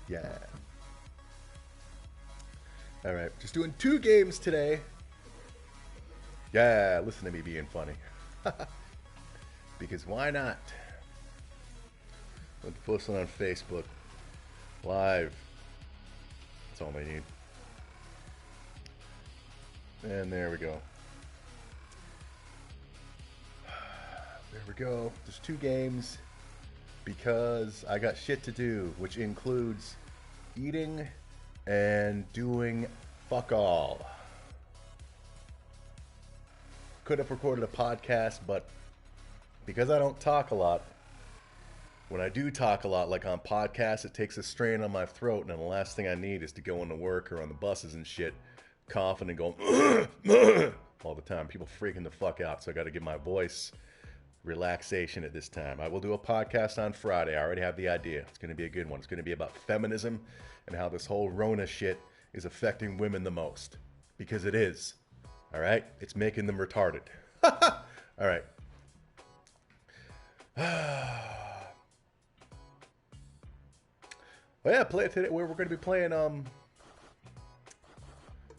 Yeah. All right, just doing 2 games today. Yeah, listen to me being funny. Because why not? Let's post it on Facebook. Live. That's all they need. And there we go. There we go. There's 2 games because I got shit to do, which includes eating and doing fuck all. Could have recorded a podcast, but because I don't talk a lot, when I do talk a lot, like on podcasts, it takes a strain on my throat, and the last thing I need is to go into work or on the buses and shit, coughing and going all the time. People freaking the fuck out, so I got to give my voice relaxation at this time. I will do a podcast on Friday. I already have the idea. It's going to be a good one. It's going to be about feminism and how this whole Rona shit is affecting women the most. Because it is. All right? It's making them retarded. All right. Well, yeah, play it today. We're going to be playing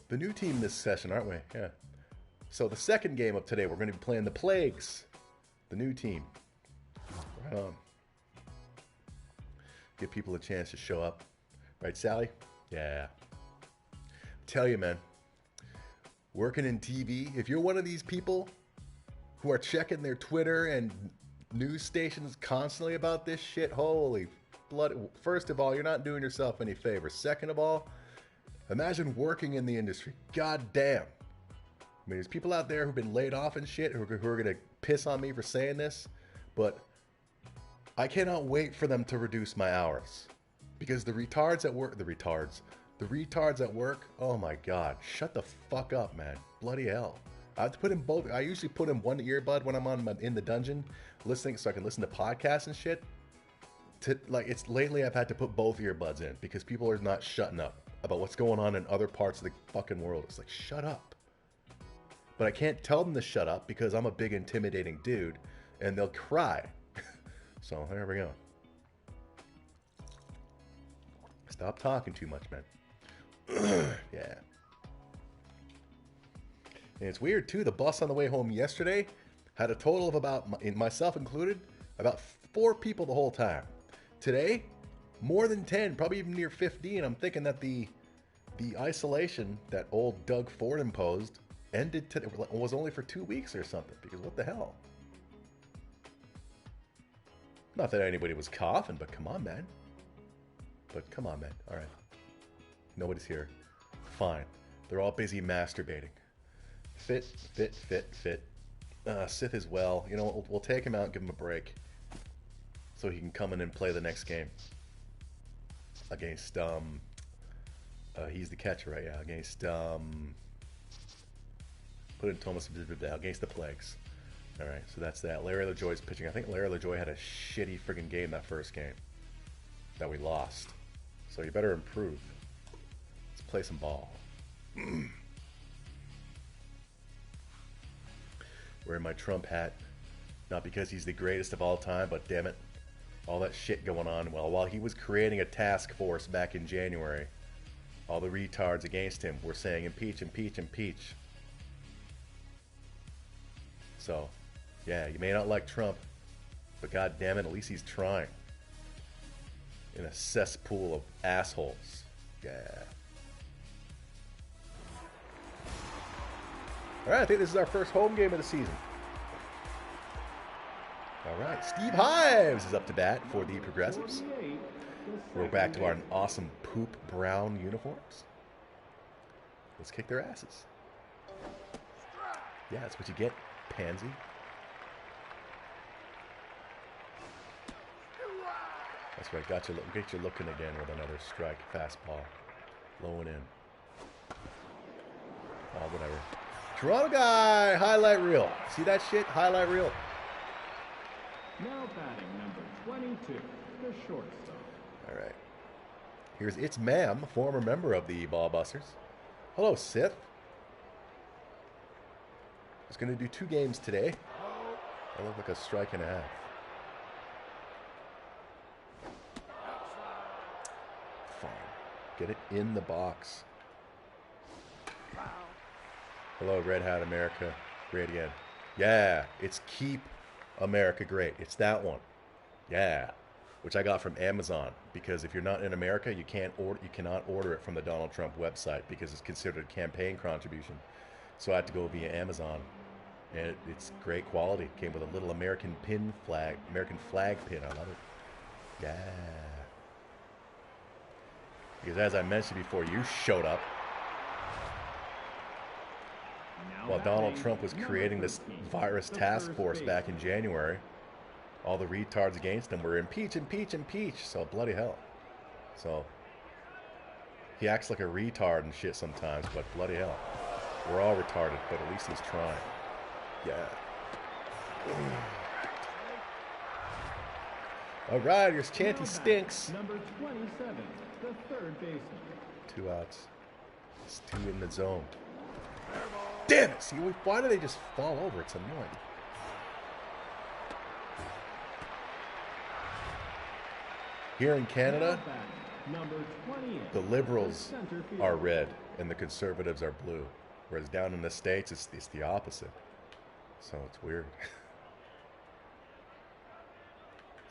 the new team this session, aren't we? Yeah. So the second game of today, we're going to be playing the Plagues, the new team. Right on. Give people a chance to show up. Right, Sally? Yeah. Tell you, man. Working in TV, if you're one of these people who are checking their Twitter and news stations constantly about this shit, holy blood. First of all, you're not doing yourself any favors. Second of all, imagine working in the industry. God damn. I mean, there's people out there who've been laid off and shit who are going to piss on me for saying this, but I cannot wait for them to reduce my hours. Because the retards at work, oh my God, shut the fuck up, man. Bloody hell. I have to put in both. I usually put in one earbud when I'm in the dungeon, listening, so I can listen to podcasts and shit. Lately I've had to put both earbuds in because people are not shutting up about what's going on in other parts of the fucking world. It's like, shut up. But I can't tell them to shut up because I'm a big intimidating dude and they'll cry. So there we go. Stop talking too much, man. Yeah. And it's weird too, the bus on the way home yesterday had a total of about, myself included, about 4 people the whole time. Today, more than 10, probably even near 15. I'm thinking that the isolation that old Doug Ford imposed was only for 2 weeks or something, because what the hell? Not that anybody was coughing, but come on, man. All right. Nobody's here. Fine. They're all busy masturbating. Fit. Sith as well. You know, we'll take him out and give him a break so he can come in and play the next game against he's the catcher, right? Yeah, against put in Thomas against the Plagues. All right, so that's that. Larry LaJoy's pitching. I think Larry LaJoy had a shitty friggin' game that first game that we lost. So you better improve. Let's play some ball. Wearing my Trump hat, not because he's the greatest of all time, but damn it, all that shit going on. Well, while he was creating a task force back in January, all the retards against him were saying impeach, impeach, impeach. So, yeah, you may not like Trump, but god damn it, at least he's trying. In a cesspool of assholes. Yeah. Alright, I think this is our first home game of the season. Alright, Steve Hives is up to bat for the Progressives. We're back to our awesome poop brown uniforms. Let's kick their asses. Yeah, that's what you get, pansy. That's right, get you looking again with another strike. Fastball. Low and in. Oh, whatever. Toronto guy! Highlight reel. See that shit? Highlight reel. Now batting number 22, the shortstop. All right. Here's It's Ma'am, former member of the Ball Busters. Hello, Sith. He's going to do 2 games today. I look like a strike and a half. Get it in the box. Hello, Red Hat America. Great again. Yeah, it's Keep America Great. It's that one. Yeah, which I got from Amazon, because if you're not in America, you cannot order it from the Donald Trump website because it's considered a campaign contribution. So I had to go via Amazon, and it's great quality. It came with a little American flag pin. I love it. Yeah. Because as I mentioned before, you showed up while Donald Trump was creating this virus task force back in January. All the retards against him were impeach, impeach, impeach. So bloody hell. So he acts like a retard and shit sometimes, but bloody hell. We're all retarded, but at least he's trying. Yeah. All right, here's Chanty Stinks. Number 27, the third baseman. 2 outs. It's 2 in the zone. Damn it! See, why do they just fall over? It's annoying. Here in Canada, the Liberals are red and the Conservatives are blue. Whereas down in the States, it's the opposite. So it's weird.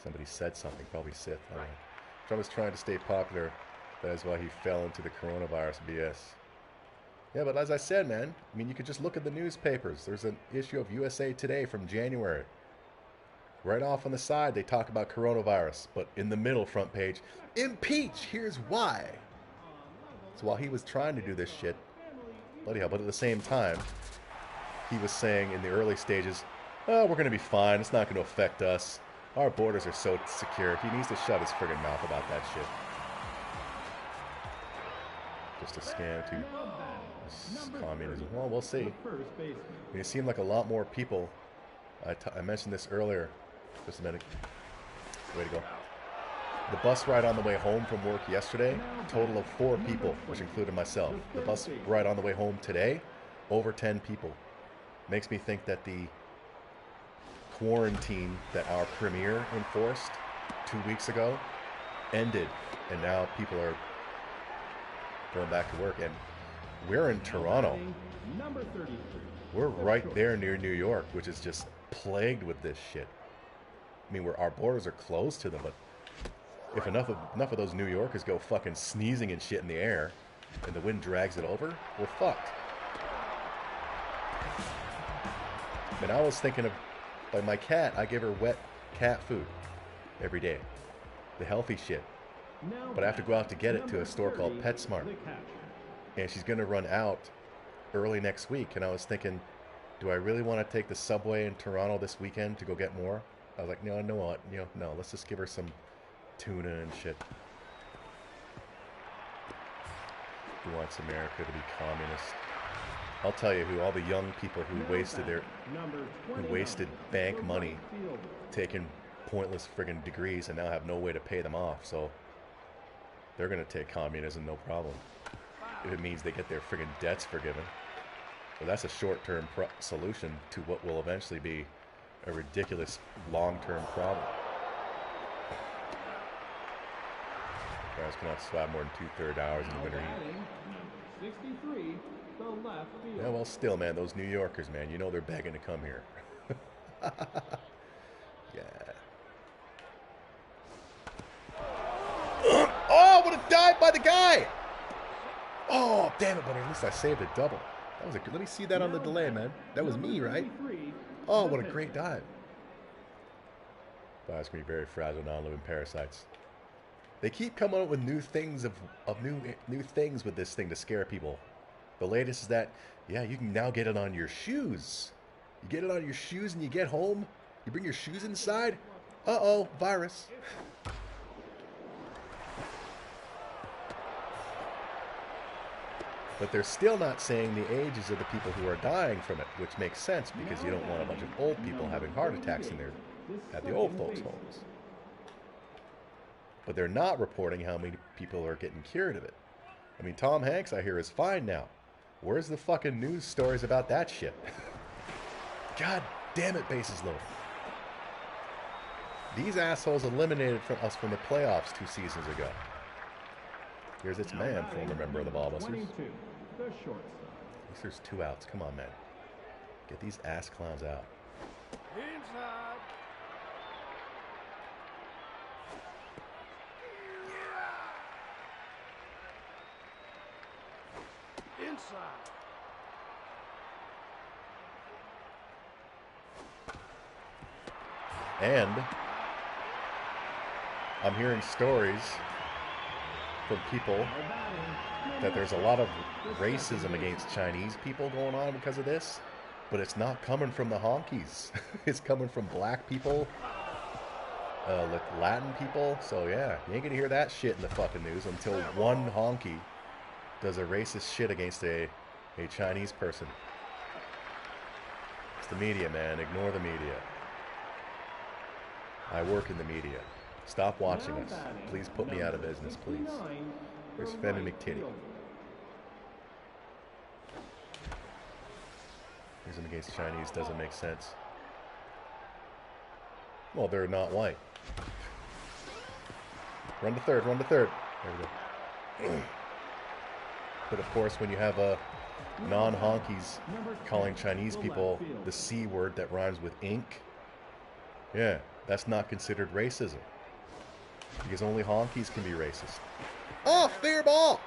Somebody said something, probably Sith. I don't know. Trump is trying to stay popular. That is why he fell into the coronavirus BS. Yeah, but as I said, man, I mean, you could just look at the newspapers. There's an issue of USA Today from January. Right off on the side, they talk about coronavirus. But in the middle front page, impeach, here's why. So while he was trying to do this shit, bloody hell, but at the same time, he was saying in the early stages, oh, we're going to be fine. It's not going to affect us. Our borders are so secure. He needs to shut his friggin' mouth about that shit. Just a scam to communism. Well, we'll see. I mean, it seemed like a lot more people. I mentioned this earlier. Just a minute. Way to go. The bus ride on the way home from work yesterday, total of 4 people, which included myself. The bus ride on the way home today, over 10 people. Makes me think that the quarantine that our premier enforced 2 weeks ago ended, and now people are going back to work. And we're in Toronto. We're right there near New York, which is just plagued with this shit. I mean, our borders are closed to them, but if enough of those New Yorkers go fucking sneezing and shit in the air, and the wind drags it over, we're fucked. And I was thinking of, like my cat, I give her wet cat food every day. The healthy shit. But I have to go out to get it to a store called PetSmart. And she's going to run out early next week. And I was thinking, do I really want to take the subway in Toronto this weekend to go get more? I was like, no, you know what? No, let's just give her some tuna and shit. Who wants America to be communist? I'll tell you who, all the young people who wasted bank money taking pointless friggin' degrees and now have no way to pay them off. So they're going to take communism no problem. If it means they get their friggin' debts forgiven. But that's a short-term solution to what will eventually be a ridiculous long-term problem. Guys cannot swab more than 2/3 hours in the winter heat. 63, the left field. Yeah, well, still, man, those New Yorkers, man, you know they're begging to come here. Yeah. Oh, would have died by the guy! Oh, damn it, but at least I saved a double. That was a good. Let me see that on the delay, man. That was me, right? Oh, what a great dive. Wow, it's going to be very fragile non-living parasites. They keep coming up with new things new things with this thing to scare people. The latest is that, yeah, you can now get it on your shoes. You get it on your shoes and you get home. You bring your shoes inside. Uh-oh, virus. But they're still not saying the ages of the people who are dying from it, which makes sense because you don't want a bunch of old people having heart attacks at the old folks' homes. But they're not reporting how many people are getting cured of it. I mean, Tom Hanks, I hear, is fine now. Where's the fucking news stories about that shit? God damn it, bases loaded. These assholes eliminated us from the playoffs 2 seasons ago. Here's its Now man, batting, former member of the Ballbusters. 22, the shortstop. At least there's 2 outs. Come on, man. Get these ass clowns out. Inside. Inside. And I'm hearing stories from people Now batting, that there's a lot of racism against Chinese people going on because of this, but it's not coming from the honkies. It's coming from black people, Latin people. So yeah, you ain't gonna hear that shit in the fucking news until one honky does a racist shit against a Chinese person. It's the media, man. Ignore the media. I work in the media. Stop watching now us. batting, Please put me out of number business, please. 69, There's the Fenton right McTitty. fielder. Using against Chinese doesn't make sense. Well, they're not white. Run to third, run to third. There we go. But of course, when you have non-honkies calling Chinese people the C word that rhymes with ink, yeah, that's not considered racism. Because only honkies can be racist. Oh, fair ball!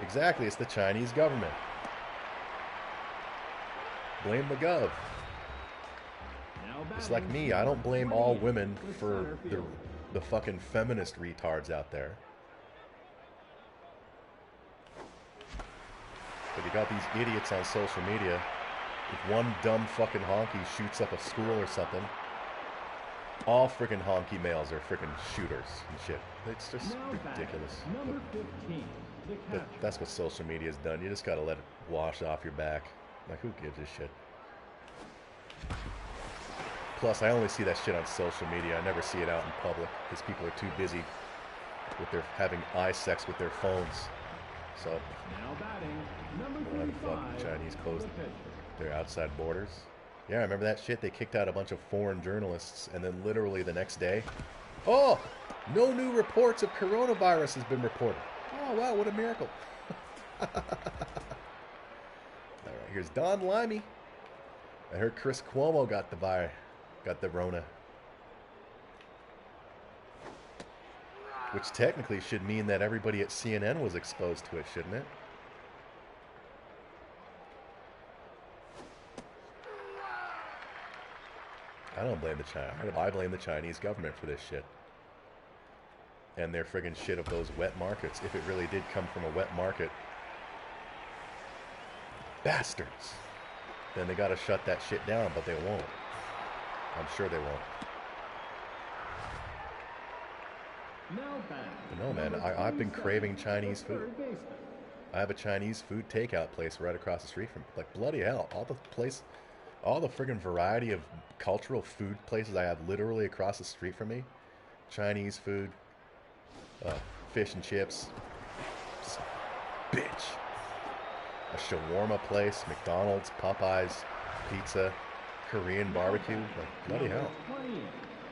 Exactly, it's the Chinese government. Blame the gov. Now It's like batting, me, I don't blame all 28, women the for center fielder. the fucking feminist retards out there. But you got these idiots on social media. If one dumb fucking honky shoots up a school or something, all freaking honky males are freaking shooters and shit. It's just Now ridiculous. batting, number 15, the But catcher. that's what social media's done. You just gotta let it wash off your back. Like, who gives a shit? Plus, I only see that shit on social media. I never see it out in public because people are too busy with their having eye sex with their phones. So, Now batting, number why the fuck 35, the Chinese closed the pitcher. their outside borders? Yeah, I remember that shit. They kicked out a bunch of foreign journalists, and then literally the next day, oh, no new reports of coronavirus has been reported. Oh, wow, what a miracle. All right, here's Don Limey. I heard Chris Cuomo got the Rona. Which technically should mean that everybody at CNN was exposed to it, shouldn't it? I don't blame the China. I blame the Chinese government for this shit. And their friggin' shit of those wet markets. If it really did come from a wet market. Bastards. Then they gotta shut that shit down, but they won't. I'm sure they won't. Now batting, But no, man, number I've been 27, craving Chinese the food. third baseman. I have a Chinese food takeout place right across the street from me. Like, bloody hell. All the friggin' variety of cultural food places I have literally across the street from me. Chinese food, fish and chips. Just bitch. A shawarma place, McDonald's, Popeyes, pizza, Korean barbecue. Like, bloody hell. 28,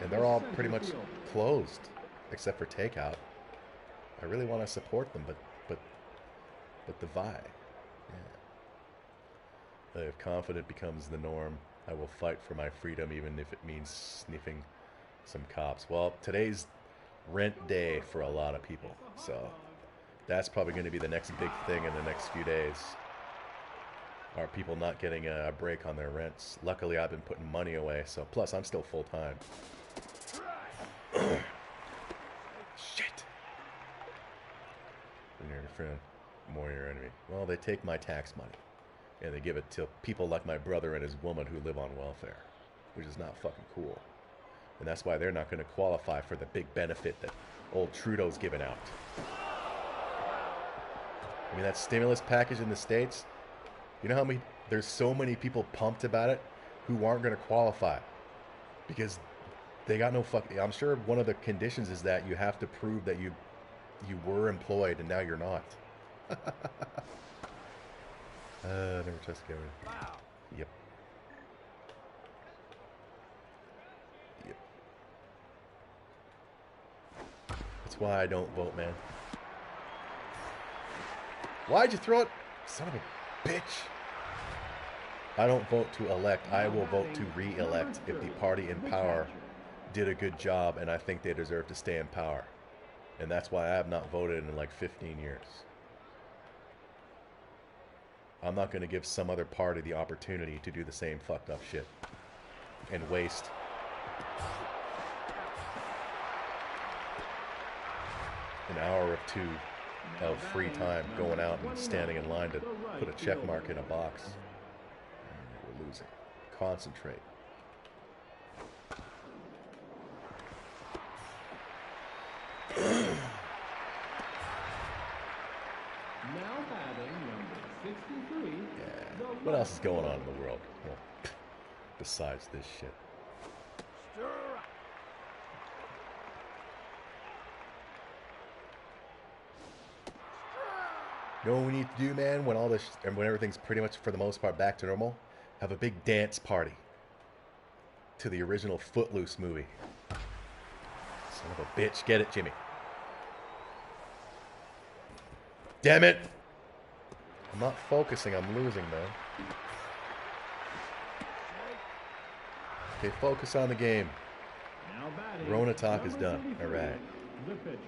And they're the all center pretty much fielder. closed, except for takeout. I really want to support them, but the vibe. Yeah. If confident becomes the norm, I will fight for my freedom, even if it means sniffing some cops. Well, today's rent day for a lot of people, so that's probably going to be the next big thing in the next few days. Are people not getting a break on their rents? Luckily, I've been putting money away, so plus I'm still full time. Shit. When you're your friend, more your enemy. Well, they take my tax money, and they give it to people like my brother and his woman who live on welfare, which is not fucking cool. And that's why they're not going to qualify for the big benefit that old Trudeau's giving out. I mean, that stimulus package in the States, you know how many, there's so many people pumped about it who aren't going to qualify because they got no fucking, I'm sure one of the conditions is that you have to prove that you were employed and now you're not. Never trust the government. Wow. Yep. Yep. That's why I don't vote, man. Why'd you throw it? Son of a bitch. I don't vote to elect. I will vote to re-elect if the party in power did a good job and I think they deserve to stay in power. And that's why I have not voted in like 15 years. I'm not going to give some other party the opportunity to do the same fucked up shit and waste an hour or two of free time going out and standing in line to put a check mark in a box. We're losing. Concentrate. Now batting number 63. Yeah. What else is going on in the world? Well, besides this shit. Stir up. You know what we need to do, man, when all this and when everything's pretty much for the most part back to normal? Have a big dance party to the original Footloose movie. Son of a bitch. Get it, Jimmy. Damn it! I'm not focusing, I'm losing, man. Okay, focus on the game. Now batting. Rona talk is number done. 73, Alright. The pitcher.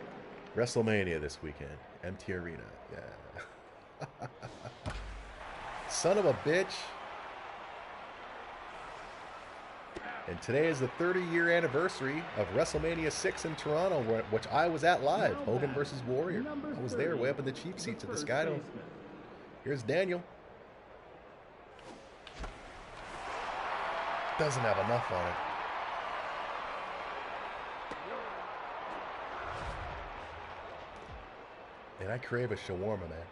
WrestleMania this weekend. MT Arena. Yeah. Son of a bitch. And today is the 30-year anniversary of WrestleMania 6 in Toronto, which I was at live. Hogan versus Warrior. I was there way up in the cheap seats at the Skydome. Here's Daniel. Doesn't have enough on it. And I crave a shawarma, man.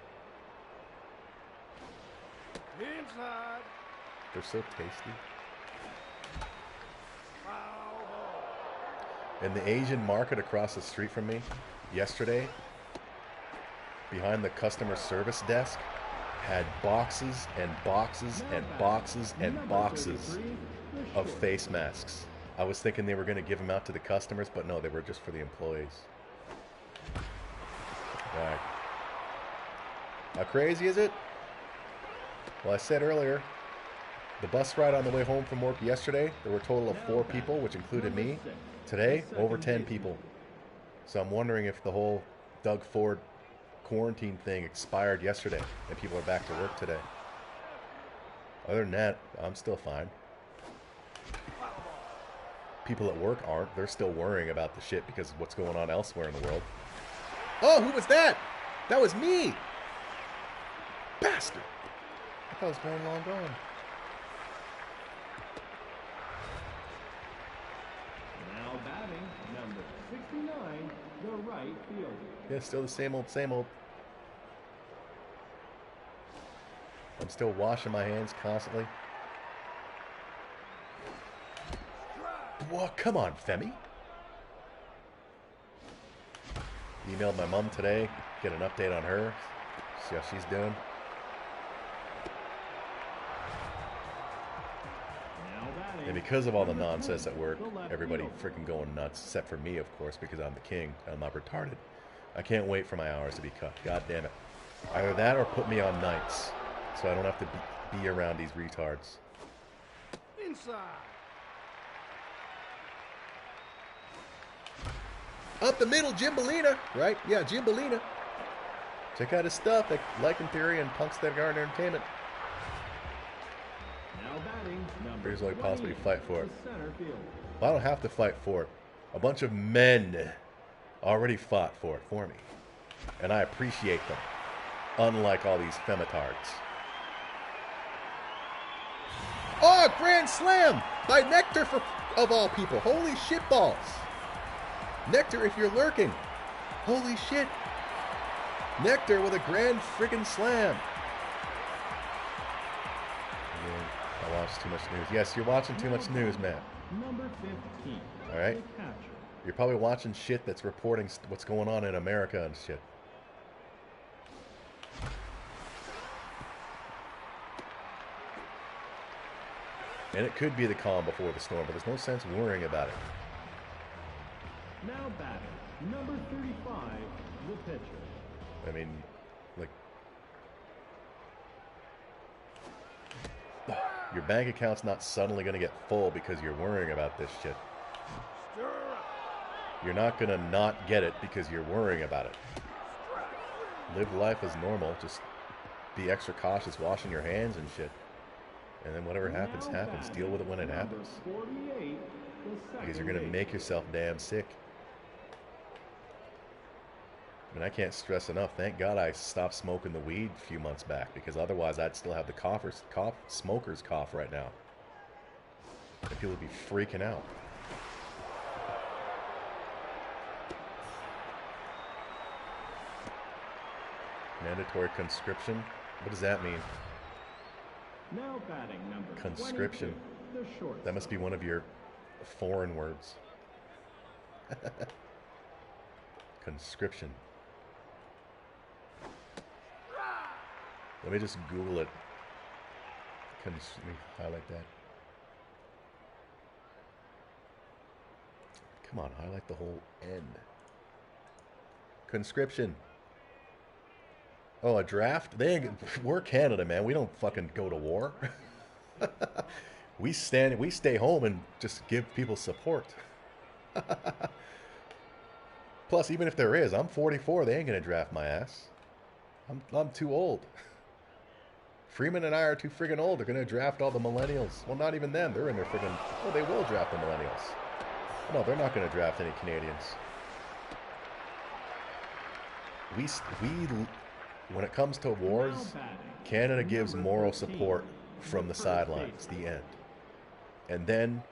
Inside. They're so tasty. Foul ball. In the Asian market across the street from me, yesterday, behind the customer service desk, had boxes and boxes and boxes and boxes of face masks. I was thinking they were going to give them out to the customers, but no, they were just for the employees. Right. How crazy is it? Well, I said earlier, the bus ride on the way home from work yesterday, there were a total of 4 people, which included me. Today, over 10 people. So I'm wondering if the whole Doug Ford quarantine thing expired yesterday and people are back to work today. Other than that, I'm still fine. People at work aren't. They're still worrying about the shit because of what's going on elsewhere in the world. Oh, who was that? That was me! Bastard! I thought it was going long gone. Now batting number 69, the right fielder. Yeah, still the same old, same old. I'm still washing my hands constantly. Whoa, come on, Femi. Emailed my mom today, get an update on her, see how she's doing. Now batting. And because of all the nonsense at work, everybody freaking going nuts, except for me, of course, because I'm the king. I'm not retarded. I can't wait for my hours to be cut. God damn it. Either that or put me on nights, so I don't have to be around these retards. Inside. Up the middle, Jim Bellina, right? Yeah, Jim Bellina. Check out his stuff at Lycan Theory and Punkstead Garden Entertainment. Now batting number Here's what we possibly 20, fight for it. the center field. Well, I don't have to fight for it. A bunch of men already fought for it for me. And I appreciate them. Unlike all these femitards. Oh, grand slam by Nectar of all people. Holy shitballs. Nectar, if you're lurking. Holy shit. Nectar with a grand friggin' slam. I watch too much news. Yes, you're watching too much news, man. Number 15. All right. The catcher. You're probably watching shit that's reporting what's going on in America and shit. And it could be the calm before the storm, but there's no sense worrying about it. Now batting Number 35, the pitcher. I mean, like, your bank account's not suddenly going to get full because you're worrying about this shit. Stir up. You're not going to not get it because you're worrying about it. Live life as normal. Just be extra cautious washing your hands and shit. And then whatever happens, happens. Deal with it when it happens. 48, Because you're going to make yourself damn sick. And I can't stress enough, thank God I stopped smoking the weed a few months back, because otherwise I'd still have the smoker's cough right now. And people would be freaking out. Mandatory conscription? What does that mean? Now batting number Conscription. 22, the shortstop. That must be one of your foreign words. Conscription. Let me just Google it. Let me highlight that. Come on, highlight the whole N. Conscription. Oh, a draft? We're Canada, man. We don't fucking go to war. We stay home and just give people support. Plus, even if there is, I'm 44. They ain't gonna draft my ass. I'm too old. Freeman and I are too friggin' old. They're gonna draft all the millennials. Well, not even them. They're in their friggin'. Oh, they will draft the millennials. No, they're not gonna draft any Canadians. When it comes to wars, Canada gives moral support from the sidelines. The end. And then,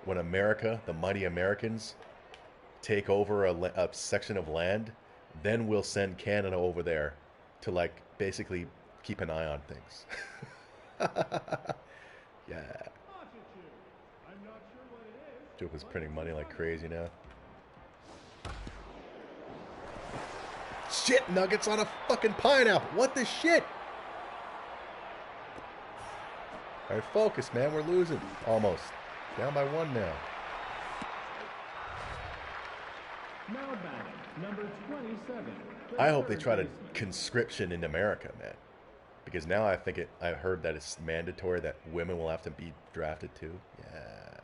when America, the mighty Americans, take over a section of land, then we'll send Canada over there to, like, basically keep an eye on things. Yeah. Joke is printing money like crazy now. Shit, nuggets on a fucking pineapple. What the shit? All right, focus, man. We're losing. Almost. Down by 1 now. Now batting number 27. I hope they try to conscription in America, man. Because now I heard that it's mandatory that women will have to be drafted too. Yeah.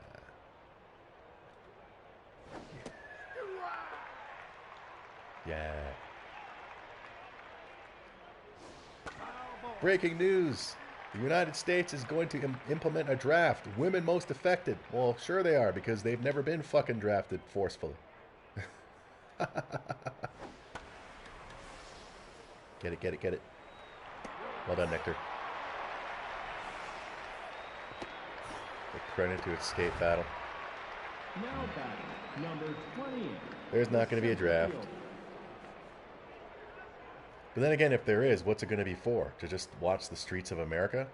Yeah. Breaking news. The United States is going to implement a draft. Women most affected. Well, sure they are, because they've never been fucking drafted forcefully. Get it, get it, get it. Well done, Nectar. They're threatening to escape battle. Now batting number 28. There's not going to be a draft. But then again, if there is, what's it going to be for? To just watch the streets of America?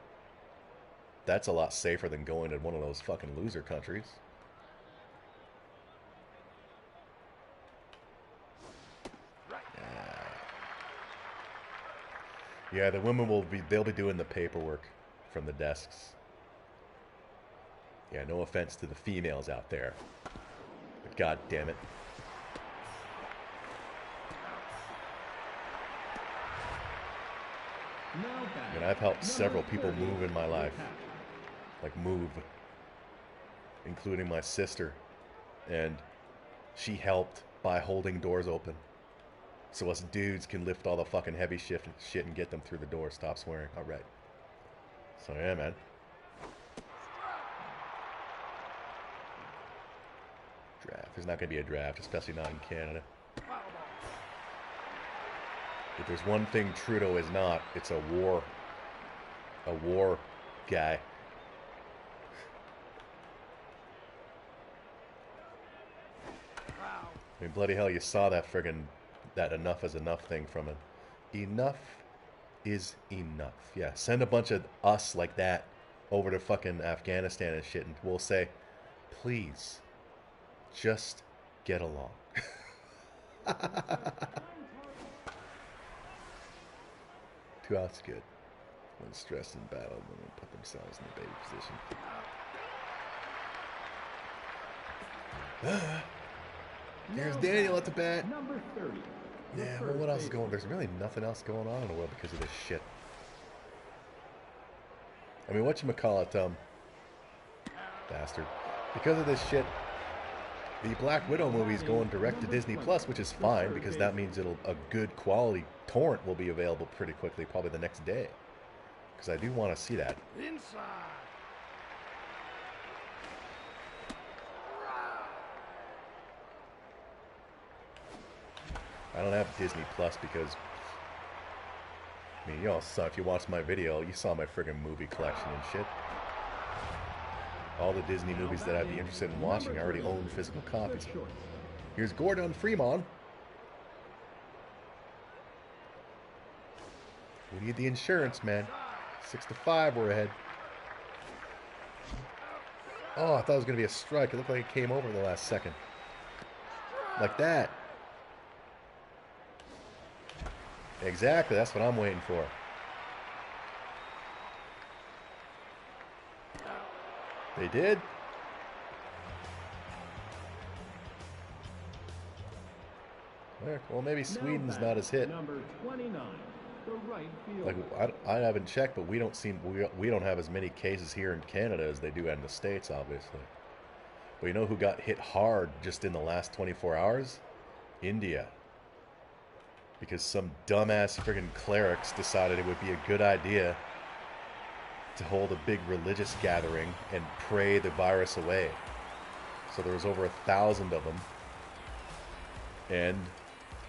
That's a lot safer than going to one of those fucking loser countries. Yeah, the women they'll be doing the paperwork from the desks. Yeah, no offense to the females out there. But god damn it. And I've helped several people move in my life. Like move. Including my sister. And she helped by holding doors open. So us dudes can lift all the fucking heavy shit and get them through the door. Stop swearing. Alright. So yeah, man. Draft. There's not going to be a draft, especially not in Canada. If there's one thing Trudeau is not, it's a war guy. I mean, bloody hell, you saw that friggin' that enough is enough thing from it. Enough is enough. Yeah, send a bunch of us like that over to fucking Afghanistan and shit, and we'll say, please, just get along. Two outs good. When stressed in battle, women put themselves in the baby position. Here's Now Daniel at batting, the bat. Number 30. the Yeah, well, first what else is baseman. going? There's really nothing else going on in the world because of this shit. I mean, whatchamacallit, bastard. Because of this shit, the Black Widow movie is going direct to Disney Plus, which is fine because that means a good quality torrent will be available pretty quickly, probably the next day. Because I do want to see that. Inside. I don't have Disney Plus because, I mean, y'all saw, if you watched my video, you saw my friggin' movie collection and shit. All the Disney movies that I'd be interested in watching, I already own physical copies of. Here's Gordon Freeman. We need the insurance, man. 6-5, we're ahead. Oh, I thought it was going to be a strike. It looked like it came over the last second. Like that. Exactly, that's what I'm waiting for. They did. Well, maybe Sweden's not as hit. Number 29, the right fielder. Like I haven't checked, but we don't have as many cases here in Canada as they do in the States, obviously. But you know who got hit hard just in the last 24 hours? India. Because some dumbass friggin' clerics decided it would be a good idea to hold a big religious gathering and pray the virus away. So there was over 1,000 of them, and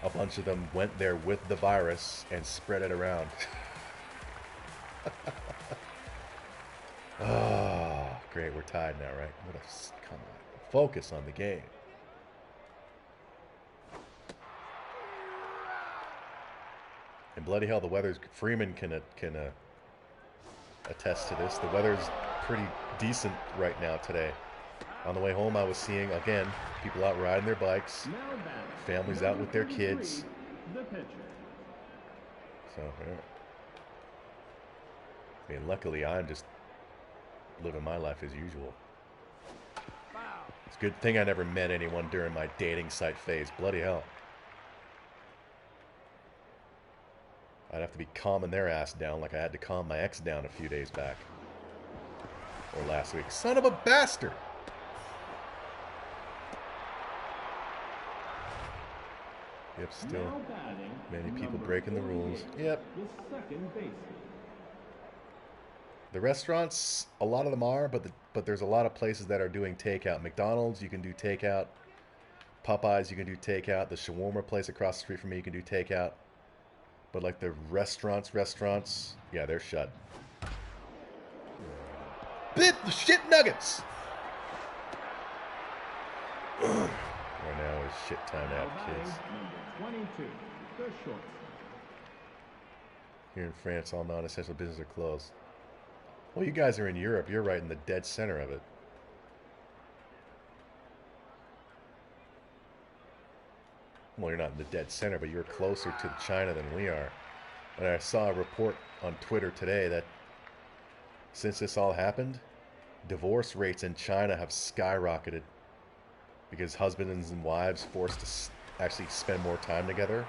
a bunch of them went there with the virus and spread it around. Oh, great, we're tied now, right? Come on, focus on the game. And bloody hell, the weather's, Freeman can attest to this. The weather's pretty decent right now today. On the way home, I was seeing, again, people out riding their bikes, Now batting, families out with their number kids. 33, The pitcher. So, yeah. I mean, luckily, I'm just living my life as usual. It's a good thing I never met anyone during my dating site phase. Bloody hell. I'd have to be calming their ass down like I had to calm my ex down a few days back. Or last week. Son of a bastard! Yep, still Now batting, many people number breaking the rules. 48, Yep. The second baseman. The restaurants, a lot of them are, but there's a lot of places that are doing takeout. McDonald's, you can do takeout. Popeyes, you can do takeout. The shawarma place across the street from me, you can do takeout. But like the restaurants, yeah, they're shut. Bit the shit nuggets! Right now is shit time to Now have kids. batting, number 22, the shortstop. Here in France, all non-essential businesses are closed. Well, you guys are in Europe. You're right in the dead center of it. Well, you're not in the dead center, but you're closer to China than we are. And I saw a report on Twitter today that since this all happened, divorce rates in China have skyrocketed because husbands and wives forced to actually spend more time together.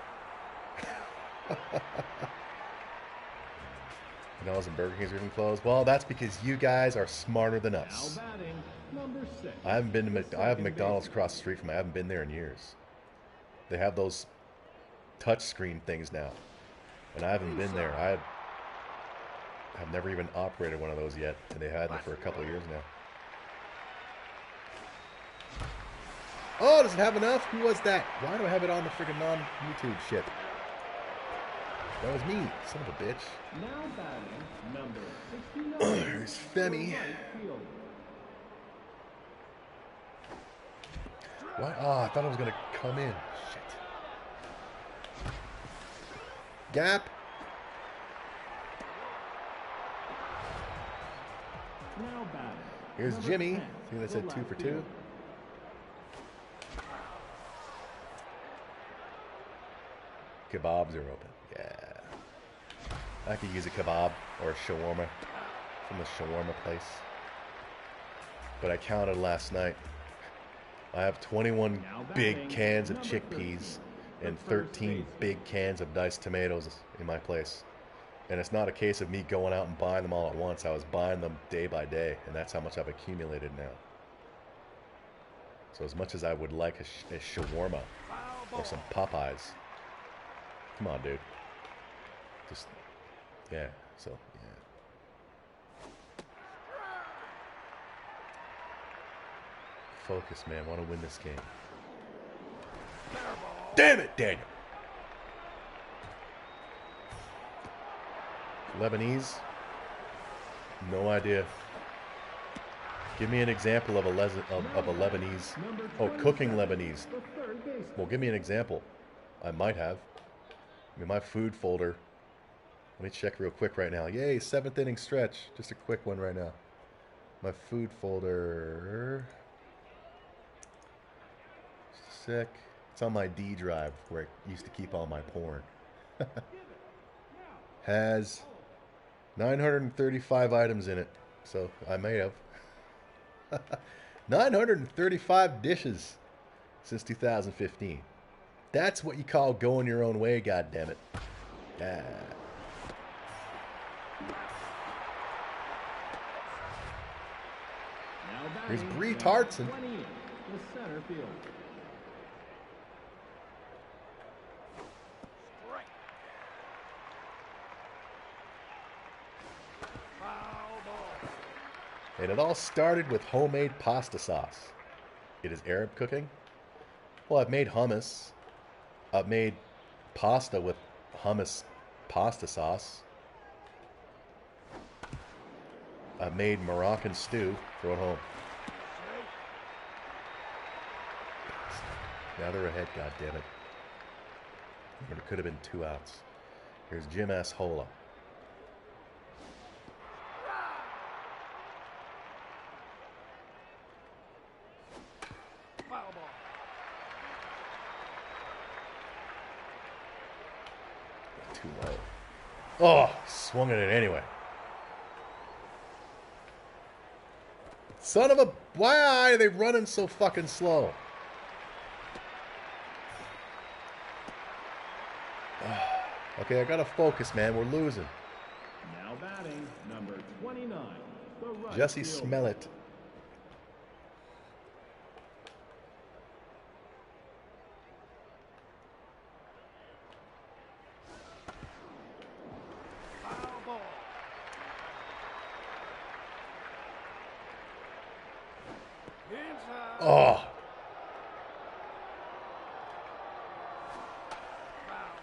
McDonald's and Burger King's are even closed. Well, that's because you guys are smarter than Now us. batting, number 6. I haven't been the to I have second McDonald's baseman. across the street from me. I haven't been there in years. They have those touch screen things now, and I haven't been there. I've never even operated one of those yet, and they had them for a couple of years now. Oh, does it have enough? Who was that? Why do I have it on the freaking non-YouTube shit? That was me, son of a bitch. Now batting, number 69. There's Femi. the right fielder. What? Oh, I thought it was going to come in. Shit. Gap. Now batting. Here's number Jimmy. 10, See, that's the a 2 left for 2. fielder. Kebabs are open. Yeah. I could use a kebab or a shawarma from the shawarma place. But I counted last night. I have 21 Now big batting, cans of number chickpeas 13, and the first 13 baseman. big cans of diced tomatoes in my place. And it's not a case of me going out and buying them all at once. I was buying them day by day, and that's how much I've accumulated now. So as much as I would like a shawarma or some Popeyes, come on, dude. Just, yeah, so, yeah. Focus, man. Want to win this game. Damn it, Daniel. Lebanese? No idea. Give me an example of a Lebanese. Oh, cooking Lebanese. The third baseman. Well, give me an example. I might have. I mean, my food folder. Let me check real quick right now. Yay, 7th inning stretch. Just a quick one right now. My food folder. Just a sec. It's on my D drive where I used to keep all my porn. Has 935 items in it. So I may have. 935 dishes since 2015. That's what you call going your own way, goddammit. Yeah. Now Here's batting, Bree number Tartson. 28, the center field. Strike. Foul ball. And it all started with homemade pasta sauce. It is Arab cooking. Well, I've made hummus. I've made pasta with hummus pasta sauce. I've made Moroccan stew. Throw it home. Now they're ahead, goddammit. But it could have been 2 outs. Here's Jim Ashola. Foul ball. Too low. Oh, swung at it anyway. Son of a... Why are they running so fucking slow? Okay, I gotta focus, man. We're losing. Now batting, number 29, the right Jesse fielder. Smollett. Foul ball. Inside. Oh, Foul.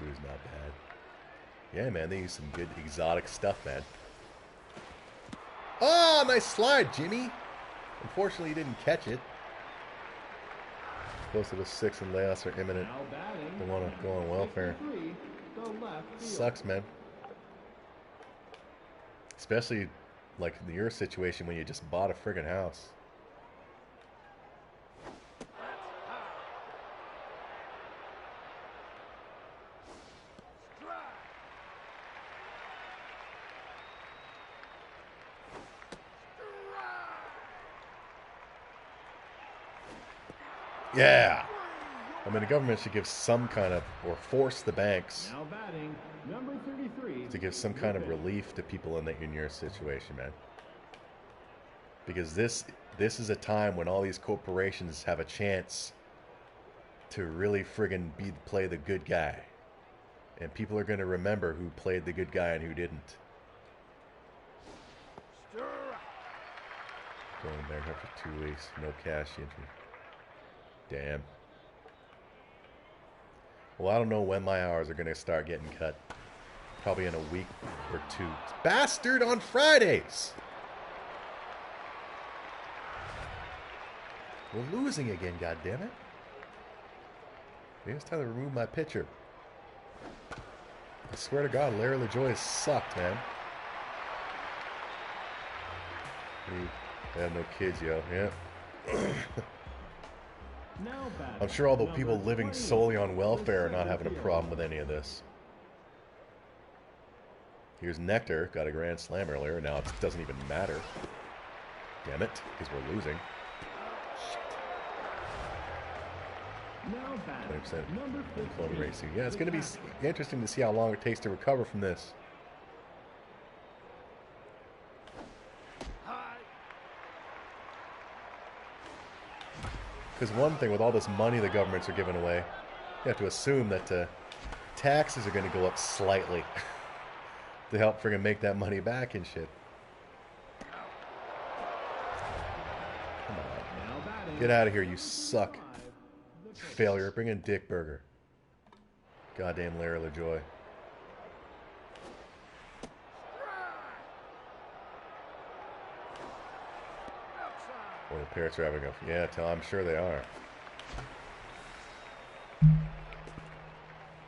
food's not bad. Yeah, man, they use some good exotic stuff, man. Oh, nice slide, Jimmy. Unfortunately, you didn't catch it. Close to the 6 and layoffs are imminent. Now batting, Don't want to go on welfare. 63, the left field. Sucks, man. Especially like in your situation when you just bought a friggin' house. Strike. Yeah. I mean, the government should give some kind of, or force the banks Now batting, number 33, to give some kind of relief to people in your situation, man. Because this is a time when all these corporations have a chance to really friggin' play the good guy. And people are going to remember who played the good guy and who didn't. Strike. Going there for 2 weeks, no cash entry. Damn. Well, I don't know when my hours are going to start getting cut. Probably in a week or 2. Bastard on Fridays! We're losing again, goddammit. Maybe it's time to remove my pitcher. I swear to God, Larry LaJoy has sucked, man. I have no kids, yo. Yeah. now batting, I'm sure all the number people living 20, solely on the welfare are not center having a field. problem with any of this. Here's Nectar, got a grand slam earlier. Now it doesn't even matter. Damn it, because we're losing. Now batting, 20% number unemployment 15, rate. So, yeah, it's going to be the interesting to see how long it takes to recover from this. High. Because one thing, with all this money the governments are giving away, you have to assume that taxes are going to go up slightly to help friggin' make that money back and shit. Come on. Now batting, Get out of here, you suck. 5, the pitcher. Failure. Bring in Dick Burger. Goddamn Larry LaJoy. Outside. Or the Parrots are having a... Yeah, I'm sure they are.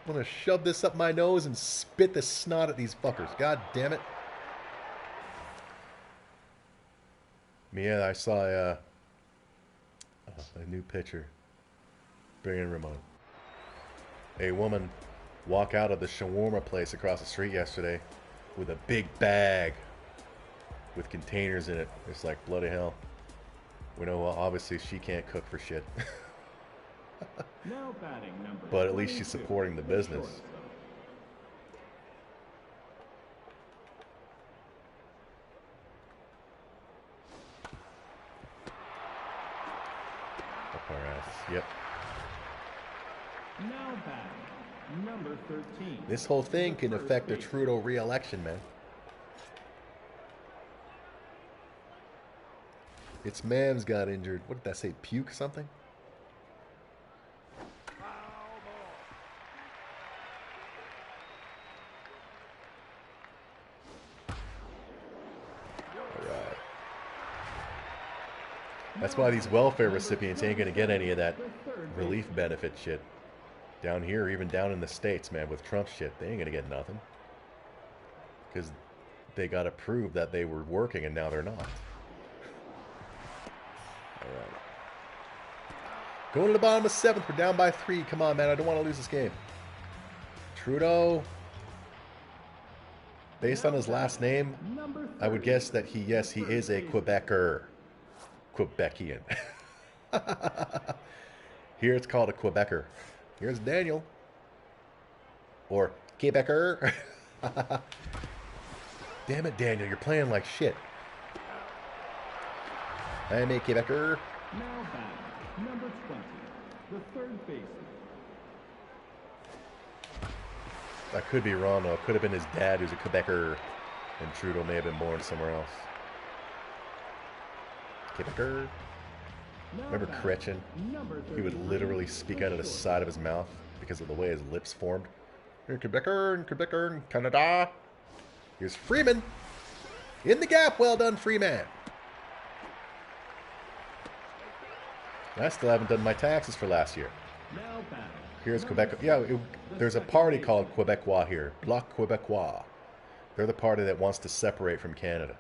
I'm gonna shove this up my nose and spit the snot at these fuckers. God damn it. Yeah, I saw a new picture. Bring in Ramon. A woman walk out of the shawarma place across the street yesterday with a big bag with containers in it. It's like, bloody hell. We know, well, obviously she can't cook for shit. Now batting, number But at least she's 22, supporting the business. shortstop. Up our ass. Yep. Now batting, number 13. This whole thing the can first affect the baseman. Trudeau re-election, man. Its man's got injured. What did that say? Puke something? Foul ball. Alright. That's why these welfare recipients ain't gonna get any of that The third relief benefit shit. Down here, even down in the States, man, with Trump shit, they ain't gonna get nothing. Because they gotta prove that they were working and now they're not. Alright. Going to the bottom of the 7th, we're down by 3. Come on, man, I don't want to lose this game. Trudeau, based on his last name, Number I would guess that he is a Quebecer. Quebecian. Here it's called a Quebecer. Here's Daniel. Or Quebecer. Damn it, Daniel, you're playing like shit. I'm a Quebecer. Now batting, number 20. The third baseman. I could be wrong, though. It could have been his dad who's a Quebecer, and Trudeau may have been born somewhere else. Quebecer. Now Remember batting, Chrétien? number He would 33, literally speak out of the shortstop. side of his mouth because of the way his lips formed. In Quebecer, in Quebecer, in Canada. Here's Freeman. In the gap. Well done, Freeman. I still haven't done my taxes for last year. Now batting. Here's number Quebec. Yeah, the there's a second party baseman. called Quebecois here. Bloc Quebecois. They're the party that wants to separate from Canada.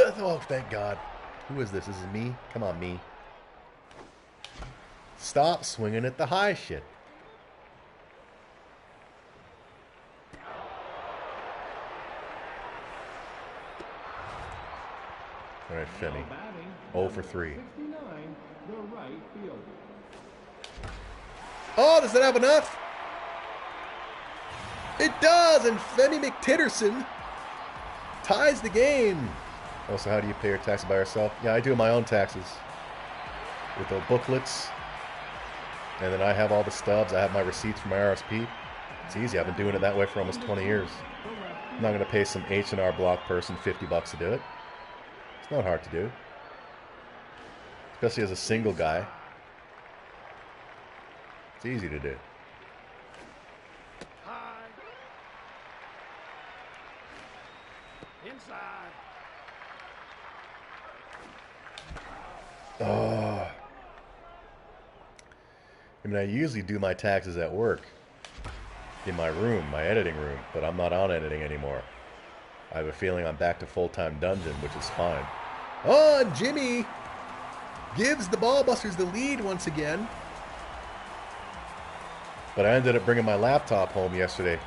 Oh, thank God. Who is this? This is me? Come on, me. Stop swinging at the high shit. All right, Femi. Now batting, 0 for 3. 69, the right fielder. Oh, does that have enough? It does, and Femi McTitterson ties the game. Also, how do you pay your taxes by yourself? Yeah, I do my own taxes with the booklets, and then I have all the stubs. I have my receipts from my RSP. It's easy. I've been doing it that way for almost 20 years. I'm not going to pay some H&R Block person $50 to do it. It's not hard to do, especially as a single guy. It's easy to do. High. Inside. Oh. I mean, I usually do my taxes at work in my room, my editing room, but I'm not on editing anymore. I have a feeling I'm back to full-time dungeon, which is fine. Oh, and Jimmy gives the Ballbusters the lead once again. But I ended up bringing my laptop home yesterday.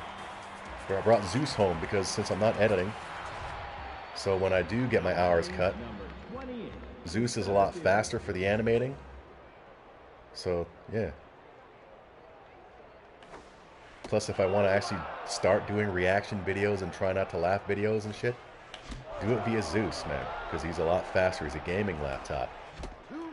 Or I brought Zeus home because since I'm not editing, So when I do get my hours cut, Number 28. Zeus is a lot faster for the animating. So, yeah. Plus, if I want to actually start doing reaction videos and try not to laugh videos and shit, do it via Zeus, man. Because he's a lot faster. He's a gaming laptop. Too low.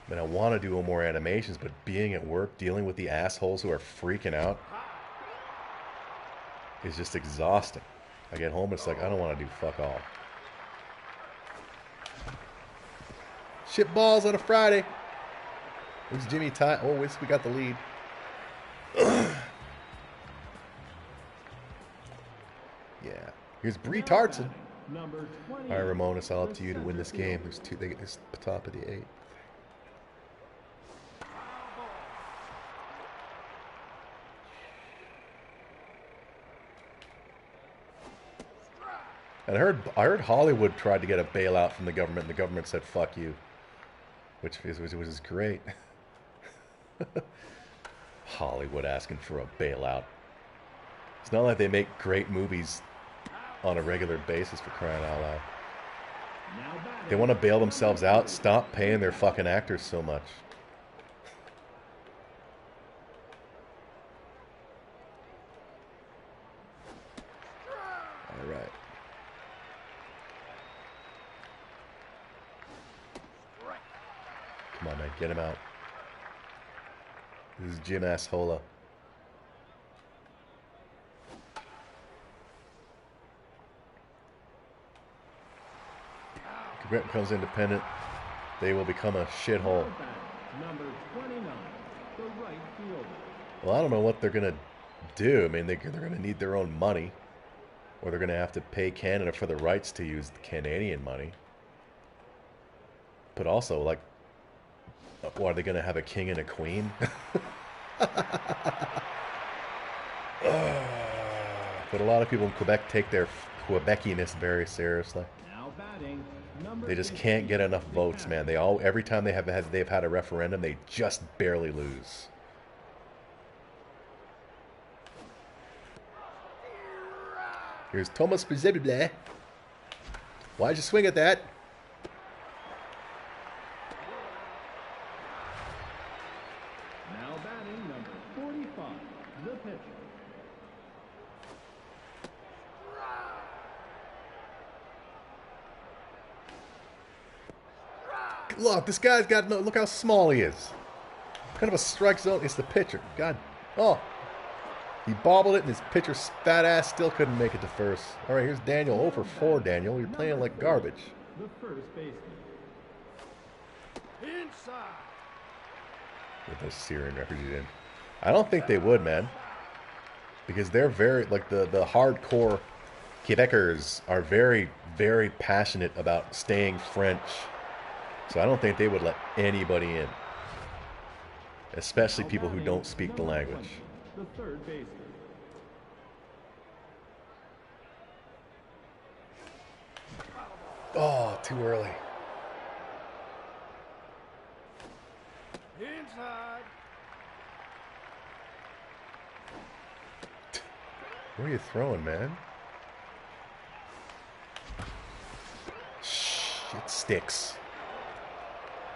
Man, I want to do more animations, but being at work, dealing with the assholes who are freaking out is just exhausting. I get home, it's like, I don't want to do fuck all. Shit balls on a Friday. It's Jimmy Ty. Oh, we got the lead. Yeah. Here's Bree Tartson. Number 20. All right, Ramon, it's all up to you to win this game. There's two. It's the top of the 8th. And I heard Hollywood tried to get a bailout from the government, and the government said "fuck you," which is great. Hollywood asking for a bailout. It's not like they make great movies on a regular basis, for crying out loud. Now batting. They want to bail themselves out. Stop paying their fucking actors so much. All right. Come on, man. Get him out. This is Jim Asshola. Quebec becomes independent. They will become a shithole. Number 29. The right fielder. Well, I don't know what they're going to do. I mean, they're going to need their own money. Or they're going to have to pay Canada for the rights to use the Canadian money. But also, like, what, are they going to have a king and a queen? But a lot of people in Quebec take their Quebeciness very seriously. Now batting. Number They just can't get enough votes, man. Every time they've had a referendum, they just barely lose. Here's Thomas Bzibble. Why'd you swing at that? Now batting. Number 45. The pitcher. Look, this guy's got no. Look how small he is. What kind of a strike zone? It's the pitcher. God. Oh. He bobbled it, and his pitcher's fat ass still couldn't make it to first. All right, here's Daniel. 0 for 4, Daniel. You're playing like garbage. The first baseman. Inside. With those Syrian refugees in. I don't think they would, man. Because they're very, like, the hardcore Quebecers are very, very passionate about staying French. So I don't think they would let anybody in. Especially people who don't speak the language. The third baseman. Oh, too early. Inside. Where are you throwing, man? Shh, it sticks.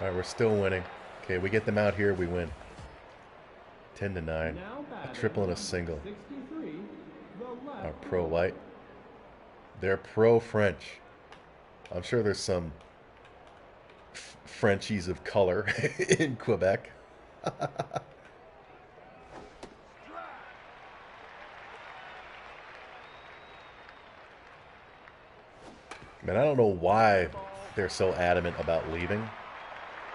All right, we're still winning. Okay, we get them out here, we win. 10-9. Now A batting. triple and a single. 63. The left. Are pro-white. They're pro-French. I'm sure there's some Frenchies of color in Quebec. Man, I don't know why they're so adamant about leaving,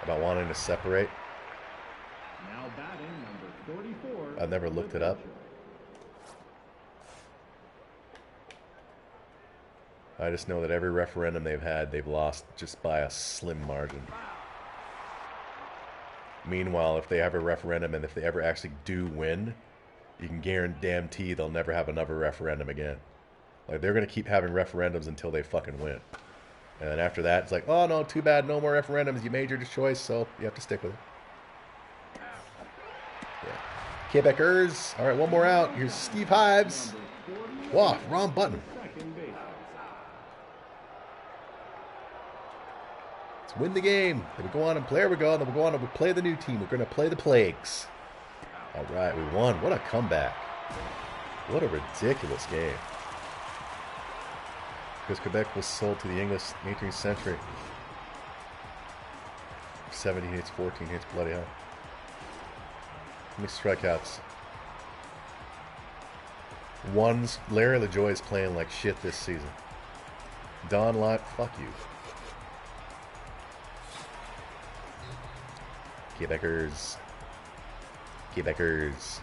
about wanting to separate. Now batting. Number 44. I've never looked it up. I just know that every referendum they've had, they've lost just by a slim margin. Meanwhile, if they have a referendum and if they ever actually do win, you can guarantee they'll never have another referendum again. Like, they're going to keep having referendums until they fucking win. And then after that, it's like, oh, no, too bad, no more referendums. You made your choice, so you have to stick with it. Yeah. Quebecers. All right, one more out. Here's Steve Hives. Wow, wrong button. Second base. Let's win the game. Then we go on and play. There we go. Then we go on and we play the new team. We're going to play the Plagues. All right, we won. What a comeback. What a ridiculous game. Because Quebec was sold to the English 18th century. 17 hits, 14 hits, bloody hell. How many strikeouts? Larry LaJoie is playing like shit this season. Don Lott, fuck you. Quebecers. Quebecers.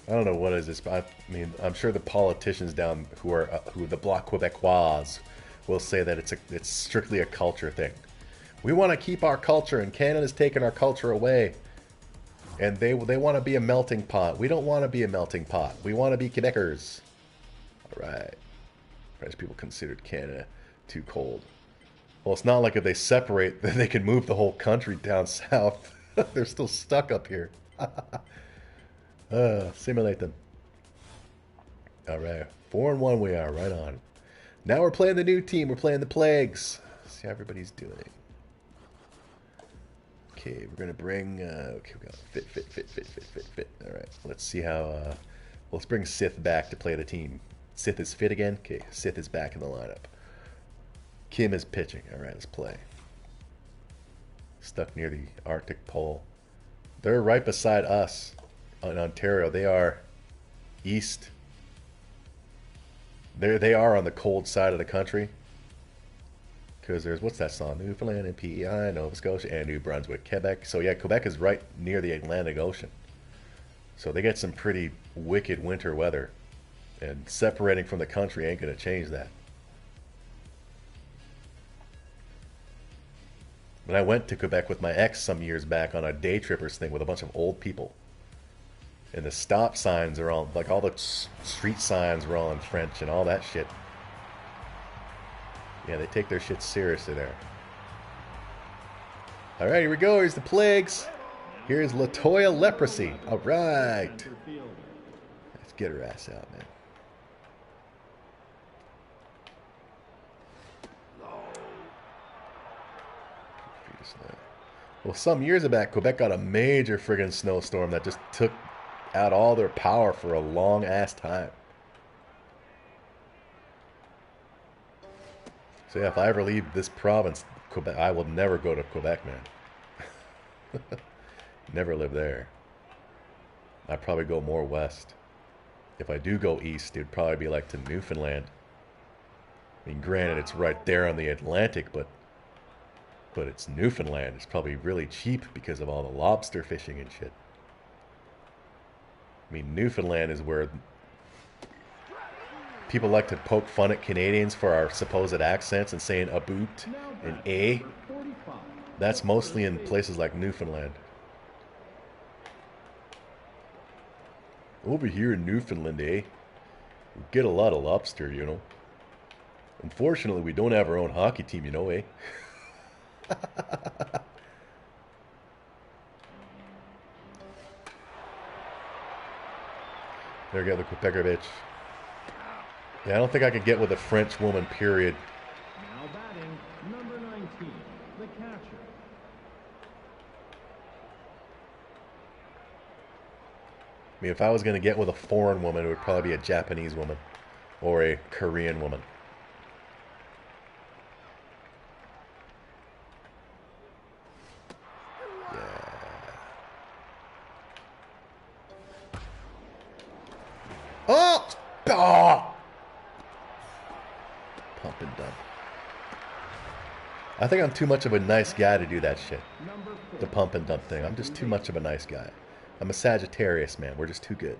I don't know what is this, but I mean, I'm sure the politicians down who are the Bloc Québécois will say that it's strictly a culture thing. We want to keep our culture, and Canada's taking our culture away, and they want to be a melting pot. We don't want to be a melting pot. We want to be Quebecers. All right. French people considered Canada too cold. Well, it's not like if they separate, then they can move the whole country down south. They're still stuck up here. Simulate them. All right, 4-1 we are, right on. Now we're playing the new team. We're playing the Plagues. See how everybody's doing. Okay, we're gonna bring. Okay, we got fit. All right, let's see how. Let's bring Sith back to play the team. Sith is fit again. Okay, Sith is back in the lineup. Kim is pitching. All right, let's play. Stuck near the Arctic Pole. They're right beside us. In Ontario, they are east. They are on the cold side of the country. Because there's, what's that song? Newfoundland and PEI, Nova Scotia, and New Brunswick, Quebec. So yeah, Quebec is right near the Atlantic Ocean. So they get some pretty wicked winter weather. And separating from the country ain't going to change that. But I went to Quebec with my ex some years back on a day trippers thing with a bunch of old people. And the stop signs are all, like all the street signs were all in French and all that shit. Yeah, they take their shit seriously there. All right, here we go. Here's the Plagues. Here's Latoya Leprosy. All right. Let's get her ass out, man. Well, some years back, Quebec got a major friggin' snowstorm that just took out all their power for a long ass time. So yeah, if I ever leave this province, Quebec, I will never go to Quebec, man. Never live there. I'd probably go more west. If I do go east, it'd probably be like to Newfoundland. I mean, granted, it's right there on the Atlantic, but it's Newfoundland. It's probably really cheap because of all the lobster fishing and shit. I mean, Newfoundland is where people like to poke fun at Canadians for our supposed accents and saying a boot and a. That's mostly in places like Newfoundland. Over here in Newfoundland, eh? We get a lot of lobster, you know. Unfortunately, we don't have our own hockey team, you know, eh? There we go, the Quebecer bitch. Yeah, I don't think I could get with a French woman, period. Now batting, number 19, the catcher. I mean, if I was going to get with a foreign woman, it would probably be a Japanese woman or a Korean woman. Oh! Oh! Pump and dump. I think I'm too much of a nice guy to do that shit. The pump and dump thing. I'm just too much of a nice guy. I'm a Sagittarius, man. We're just too good.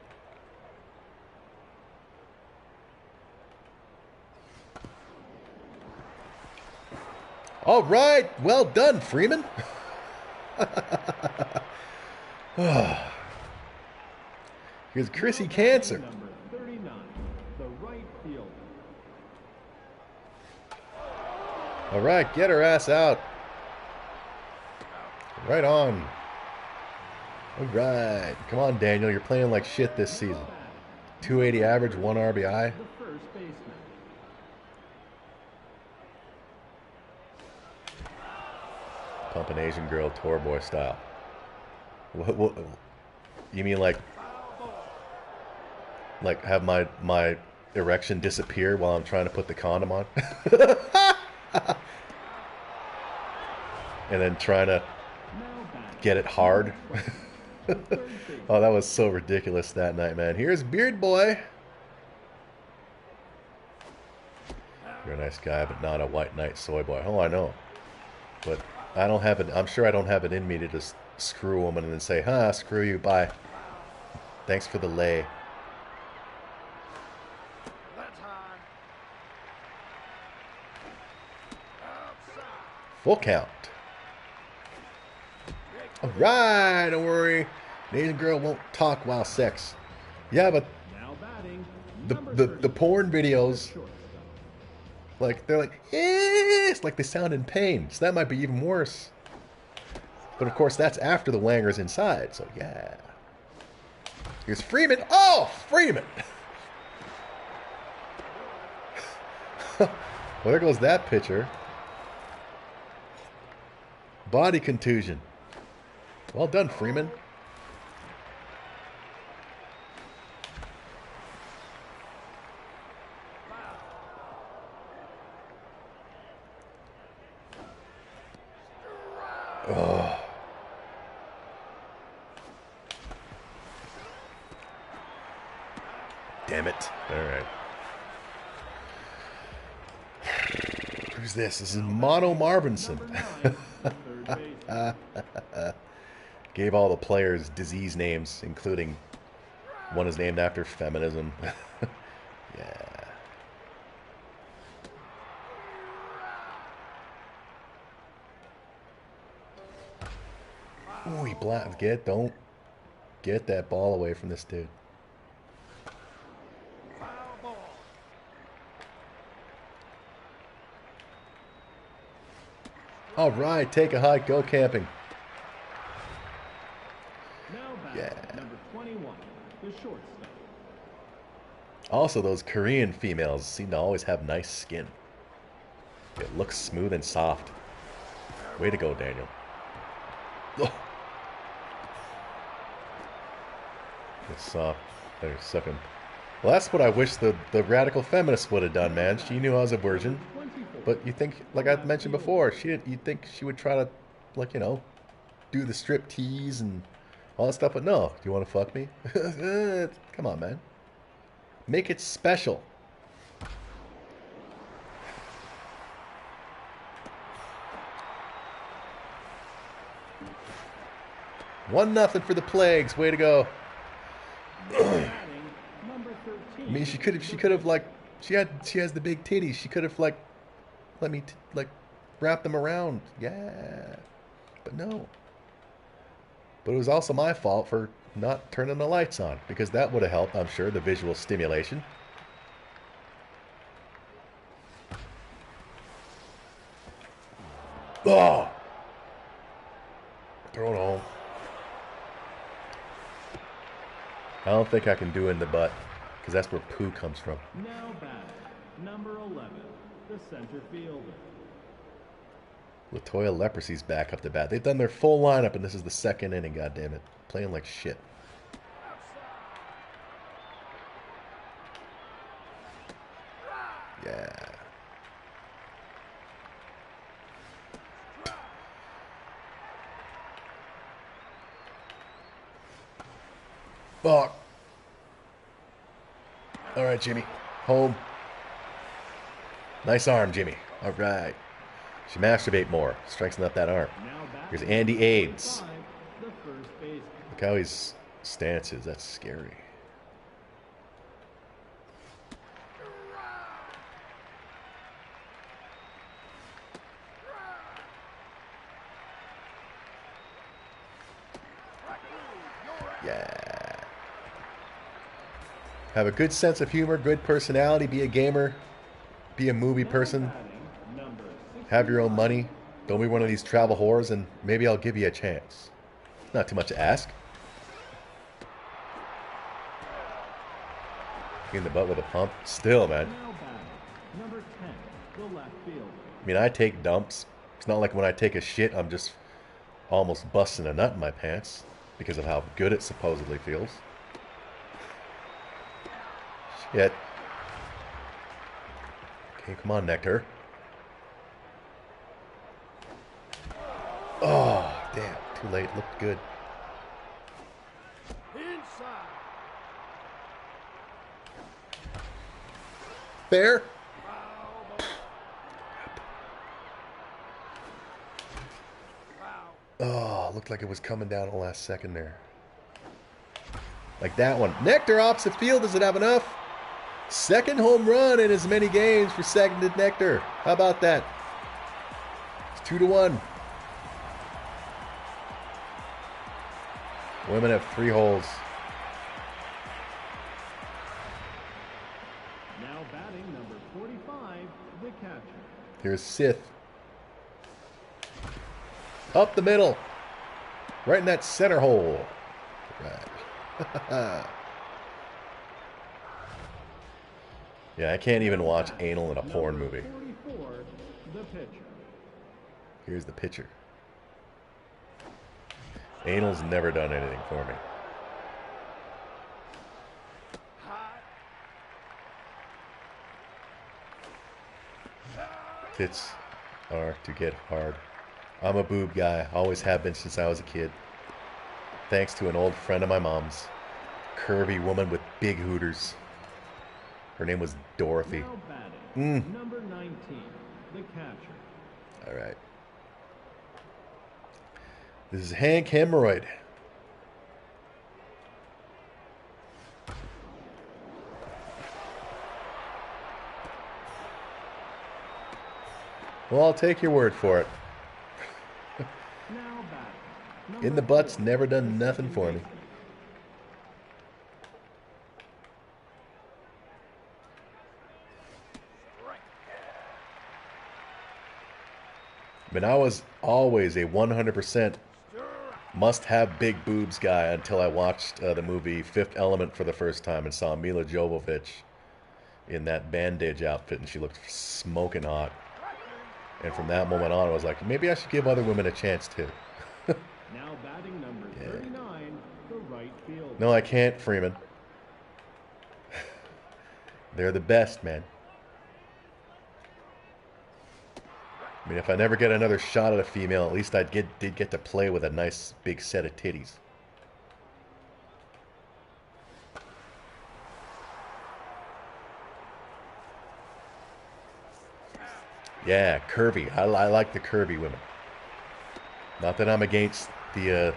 All right. Well done, Freeman. Here's Chrissy Cancer. Number 39, the right fielder. All right, get her ass out. Right on. All right. Come on, Daniel. You're playing like shit this season. 280 average, 1 RBI. The first baseman. Pumping Asian girl tour boy style. What, you mean like have my erection disappear while I'm trying to put the condom on? And then trying to get it hard. Oh, that was so ridiculous that night, man. Here's Beard Boy. You're a nice guy, but not a white knight soy boy. Oh, I know. But I don't have it. I'm sure I don't have it in me to just screw a woman and then say, "Huh, screw you, bye. Thanks for the lay." That's high. Outside. Full count. All right, don't worry. An Asian girl won't talk while sex. Yeah, but Now batting. the porn videos, like they're like, it's like they sound in pain. So that might be even worse. But of course, that's after the wanger's inside. So yeah. Here's Freeman. Oh, Freeman. Well, there goes that pitcher. Body contusion. Well done, Freeman. Oh. Damn it. All right. Who's this? This is Mono Marvinson. Gave all the players disease names, including one is named after feminism. Yeah. Ooh, he don't get that ball away from this dude. Foul ball. Now All right, take a hike, go camping. batting. Yeah. Number 21. The shortstop. Also, those Korean females seem to always have nice skin. It looks smooth and soft. Way to go, Daniel. Oh. It's soft. They're sucking. Well, that's what I wish the radical feminist would have done, man. She knew I was a virgin. 24. But you think, like I mentioned before, you'd think she would try to, like, you know, do the strip tease and all that stuff. But no, do you want to fuck me? Come on, man. Make it special. One nothing for the Plagues. Way to go. Batting. Number 13. I mean, she could have like, she has the big titties. She could have like, let me like, wrap them around. Yeah, but no. But it was also my fault for not turning the lights on, because that would have helped, I'm sure, the visual stimulation. Oh! Throw it home. I don't think I can do it in the butt, because that's where poo comes from. Now batting. Number 11. The center fielder. Latoya Leprosy's back up to bat. They've done their full lineup, and this is the second inning, goddammit. Playing like shit. Yeah. Fuck. All right, Jimmy. Home. Nice arm, Jimmy. All right. Should masturbate more. Strengthen up that arm. Now batting. Here's Andy Aids. 5. The first baseman. Look how his stance is. That's scary. Yeah. Have a good sense of humor, good personality, be a gamer, be a movie person, Batting. Number 16. have your own money, don't be one of these travel whores, and maybe I'll give you a chance. Not too much to ask. In the butt with a pump. Still, man. Now batting, number 10, the left field. I mean, I take dumps. It's not like when I take a shit, I'm just almost busting a nut in my pants because of how good it supposedly feels. Shit. Okay, come on, Nectar. Oh, damn. Too late. Looked good. Inside. Fair. Foul ball. Foul. Oh, looked like it was coming down at the last second there. Like that one. Nectar opposite field. Does it have enough? Second home run in as many games for seconded Nectar. How about that? It's 2-1. Women have 3 holes. Now batting, number 45, the catcher. Here's Sith. Up the middle. Right in that center hole. Right. Yeah, I can't even watch anal in a porn Number movie. 44, the pitcher. Here's the pitcher. Anal's never done anything for me. Tits are to get hard. I'm a boob guy. Always have been since I was a kid. Thanks to an old friend of my mom's. Curvy woman with big hooters. Her name was Dorothy. Now batting, number 19, the catcher. All right. This is Hank Hemorrhoid. Well, I'll take your word for it. Now batting, In the butt's never done nothing for me. But I was always a 100% must-have big boobs guy until I watched the movie Fifth Element for the first time and saw Mila Jovovich in that bandage outfit, and she looked smoking hot. And from that moment on, I was like, maybe I should give other women a chance too. Now batting, number 39, the right field. No, I can't, Freeman. They're the best, man. I mean, if I never get another shot at a female, at least I did get to play with a nice big set of titties. Yeah, curvy. I like the curvy women. Not that I'm against the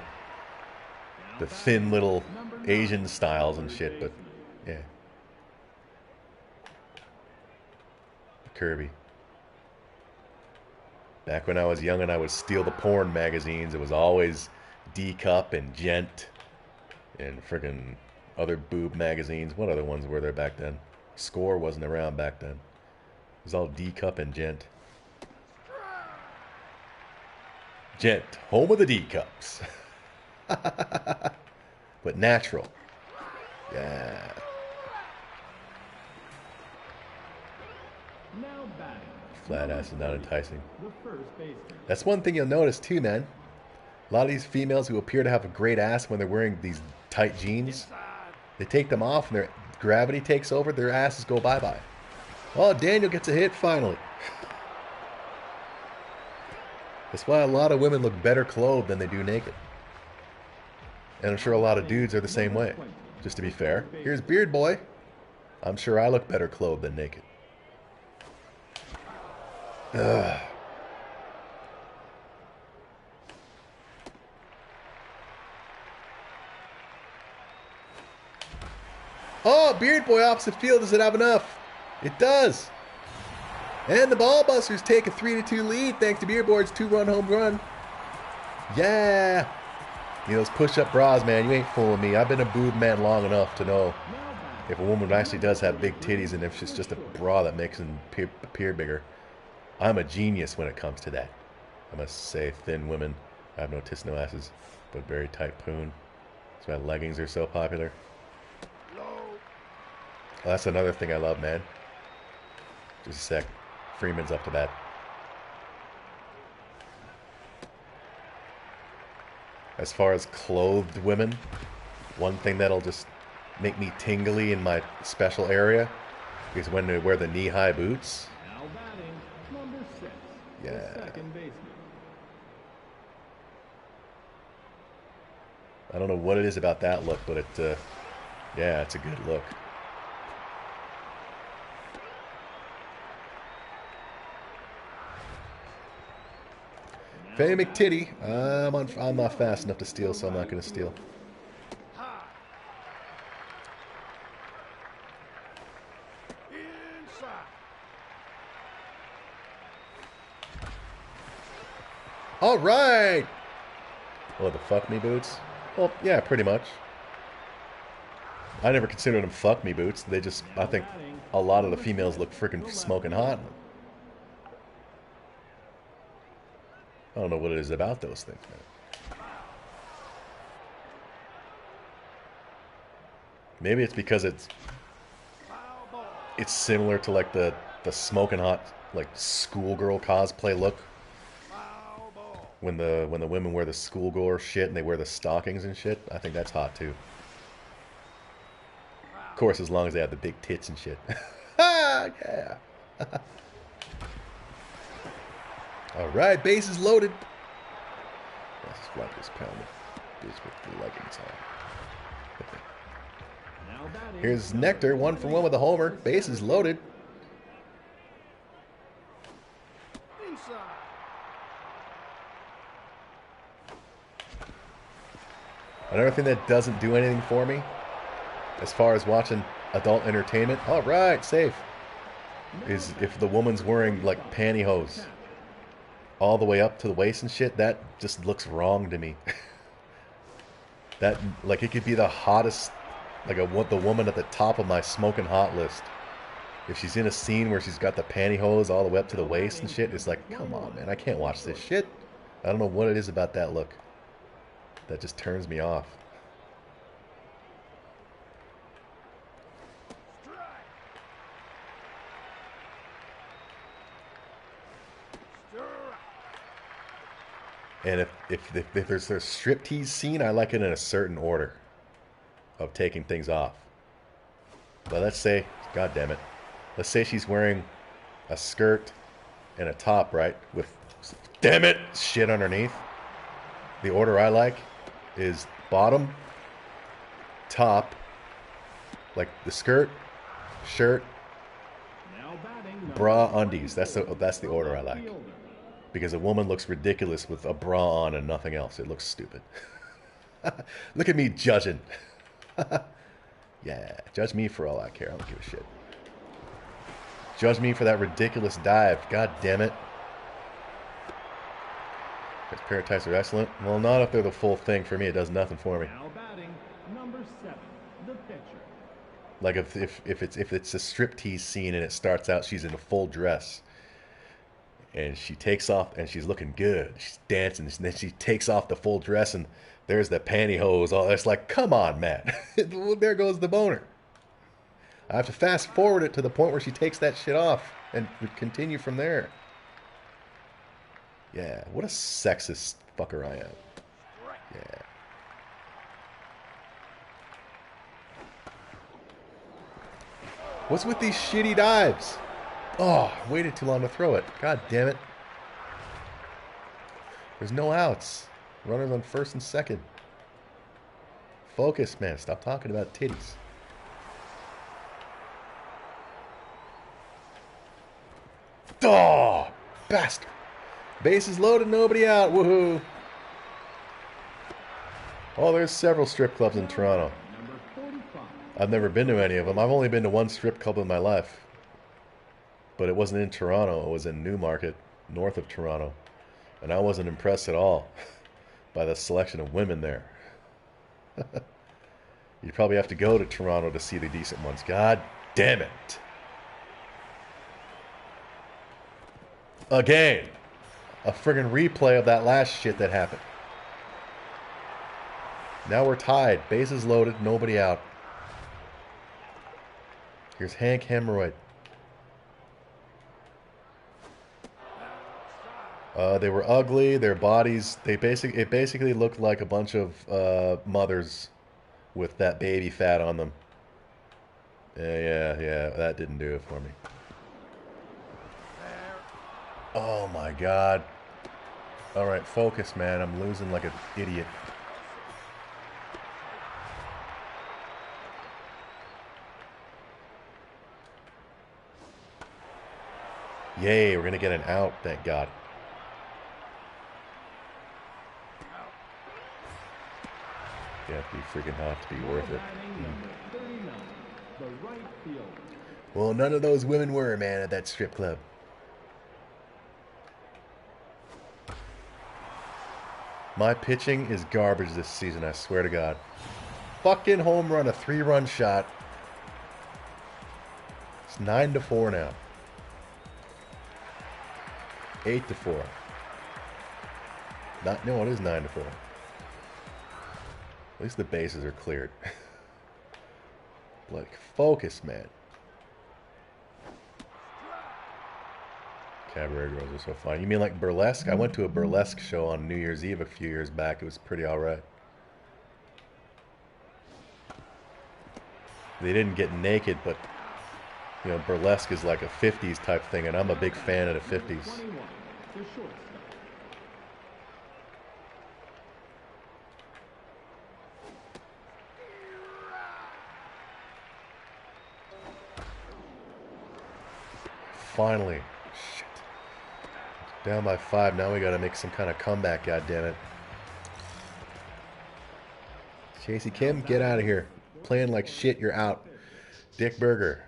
thin little Asian styles and shit, but yeah. Curvy. Back when I was young and I would steal the porn magazines, it was always D-Cup and Gent and friggin' other boob magazines. What other ones were there back then? Score wasn't around back then. It was all D-Cup and Gent. Gent, home of the D-Cups. But natural. Yeah. Now batting, Flat ass is not enticing. the first baseman. That's one thing you'll notice too, man. A lot of these females who appear to have a great ass when they're wearing these tight jeans, they take them off and their gravity takes over, their asses go bye-bye. Oh, Daniel gets a hit finally. That's why a lot of women look better clothed than they do naked. And I'm sure a lot of dudes are the same way. Just to be fair. Here's Beard Boy. I'm sure I look better clothed than naked. Ugh. Oh, Beard Boy opposite field. Does it have enough? It does. And the Ball Busters take a 3-2 lead thanks to Beard Boy's 2-run home run. Yeah. You know, those push-up bras, man, you ain't fooling me. I've been a boob man long enough to know if a woman actually does have big titties and if it's just a bra that makes them appear bigger. I'm a genius when it comes to that. I must say, thin women. I have no tits, no asses, but very tight poon. That's why leggings are so popular. Low. Oh, that's another thing I love, man. Just a sec. Freeman's up to bat. As far as clothed women, one thing that'll just make me tingly in my special area is when they wear the knee-high boots. Now batting, number 6. Yeah. The second baseman. I don't know what it is about that look, but yeah, it's a good look. Faye McTitty, I'm not fast enough to steal, so I'm not going to steal. High. Inside. All right. What, the fuck me boots? Well, yeah, pretty much. I never considered them fuck me boots. They just, I think a lot of the females look freaking smoking hot. I don't know what it is about those things, man. Maybe it's because it's similar to like the smoking hot like schoolgirl cosplay look. Foul ball. When the women wear the schoolgirl shit and they wear the stockings and shit, I think that's hot too. Of course, as long as they have the big tits and shit. Yeah. All right, base is loaded. Let's slap this pound of bitch with the leggings on. Now batting, Here's Nectar, 1-for-1 with a homer. Base is loaded. Inside. Another thing that doesn't do anything for me, as far as watching adult entertainment, all right, safe, is if the woman's wearing like pantyhose all the way up to the waist and shit. That just looks wrong to me. That, like, it could be the hottest, like the woman at the top of my smoking hot list. If she's in a scene where she's got the pantyhose all the way up to the waist and shit, it's like, come on, man, I can't watch this shit. I don't know what it is about that look. That just turns me off. Strike. Strike. And if there's a striptease scene, I like it in a certain order of taking things off. But let's say, god damn it, let's say she's wearing a skirt and a top, right, with, damn it, shit underneath. The order I like is bottom, top, like the skirt, shirt, now batting, number bra, undies. That's the order I left like. fielder. Because a woman looks ridiculous with a bra on and nothing else. It looks stupid. Look at me judging. Yeah, judge me for all I care. I don't give a shit. Judge me for that ridiculous dive. God damn it. Because paratites are excellent. Well, not if they're the full thing. For me, it does nothing for me. Now batting, number 7, the pitcher. Like if it's a striptease scene and it starts out, she's in a full dress. And she takes off, and she's looking good. She's dancing, and then she takes off the full dress, and there's the pantyhose. All it's like, come on, man. There goes the boner. I have to fast forward it to the point where she takes that shit off and continue from there. Yeah, what a sexist fucker I am. Yeah. What's with these shitty dives? Oh, I waited too long to throw it. God damn it. There's no outs. Runners on first and second. Focus, man. Stop talking about titties. Oh, bastard. Base is loaded, nobody out. Woohoo. Oh, there's several strip clubs in Toronto. Number 45. I've never been to any of them. I've only been to one strip club in my life. But it wasn't in Toronto. It was in Newmarket, north of Toronto. And I wasn't impressed at all by the selection of women there. You'd probably have to go to Toronto to see the decent ones. God damn it. Again. A friggin' replay of that last shit that happened. Now we're tied. Bases loaded. Nobody out. Here's Hank Hemorrhoid. They were ugly. Their bodies, it basically looked like a bunch of mothers with that baby fat on them. Yeah, that didn't do it for me. Oh my God. All right, focus, man. I'm losing like an idiot. Yay, we're gonna get an out, thank God. You have to be freaking hot to be worth it. Well, none of those women were, man, at that strip club. My pitching is garbage this season, I swear to God. Fucking home run, a 3-run shot. It's 9-4 now. 8-4. No, it is 9-4. At least the bases are cleared. Like, focus, man. Cabaret girls are so fun. You mean like burlesque? I went to a burlesque show on New Year's Eve a few years back. It was pretty alright. They didn't get naked, but, you know, burlesque is like a 50s type thing, and I'm a big fan of the 50s. Finally. Shit. Down by 5. Now we gotta make some kind of comeback, goddammit. Chasey Kim, get out of here. Playing like shit, you're out. Dick Berger.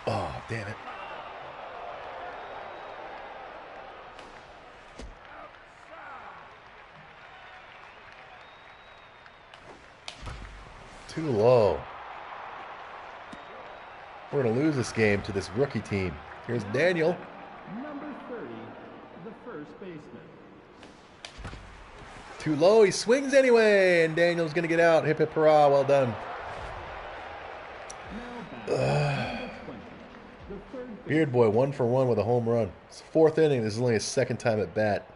Oh, damn it. Too low. We're going to lose this game to this rookie team. Here's Daniel. Number 30, the first baseman. Too low. He swings anyway. And Daniel's going to get out. Hip hip hurrah. Well done. Beard Boy 1 for 1 with a home run. It's the 4th inning. This is only his 2nd time at bat.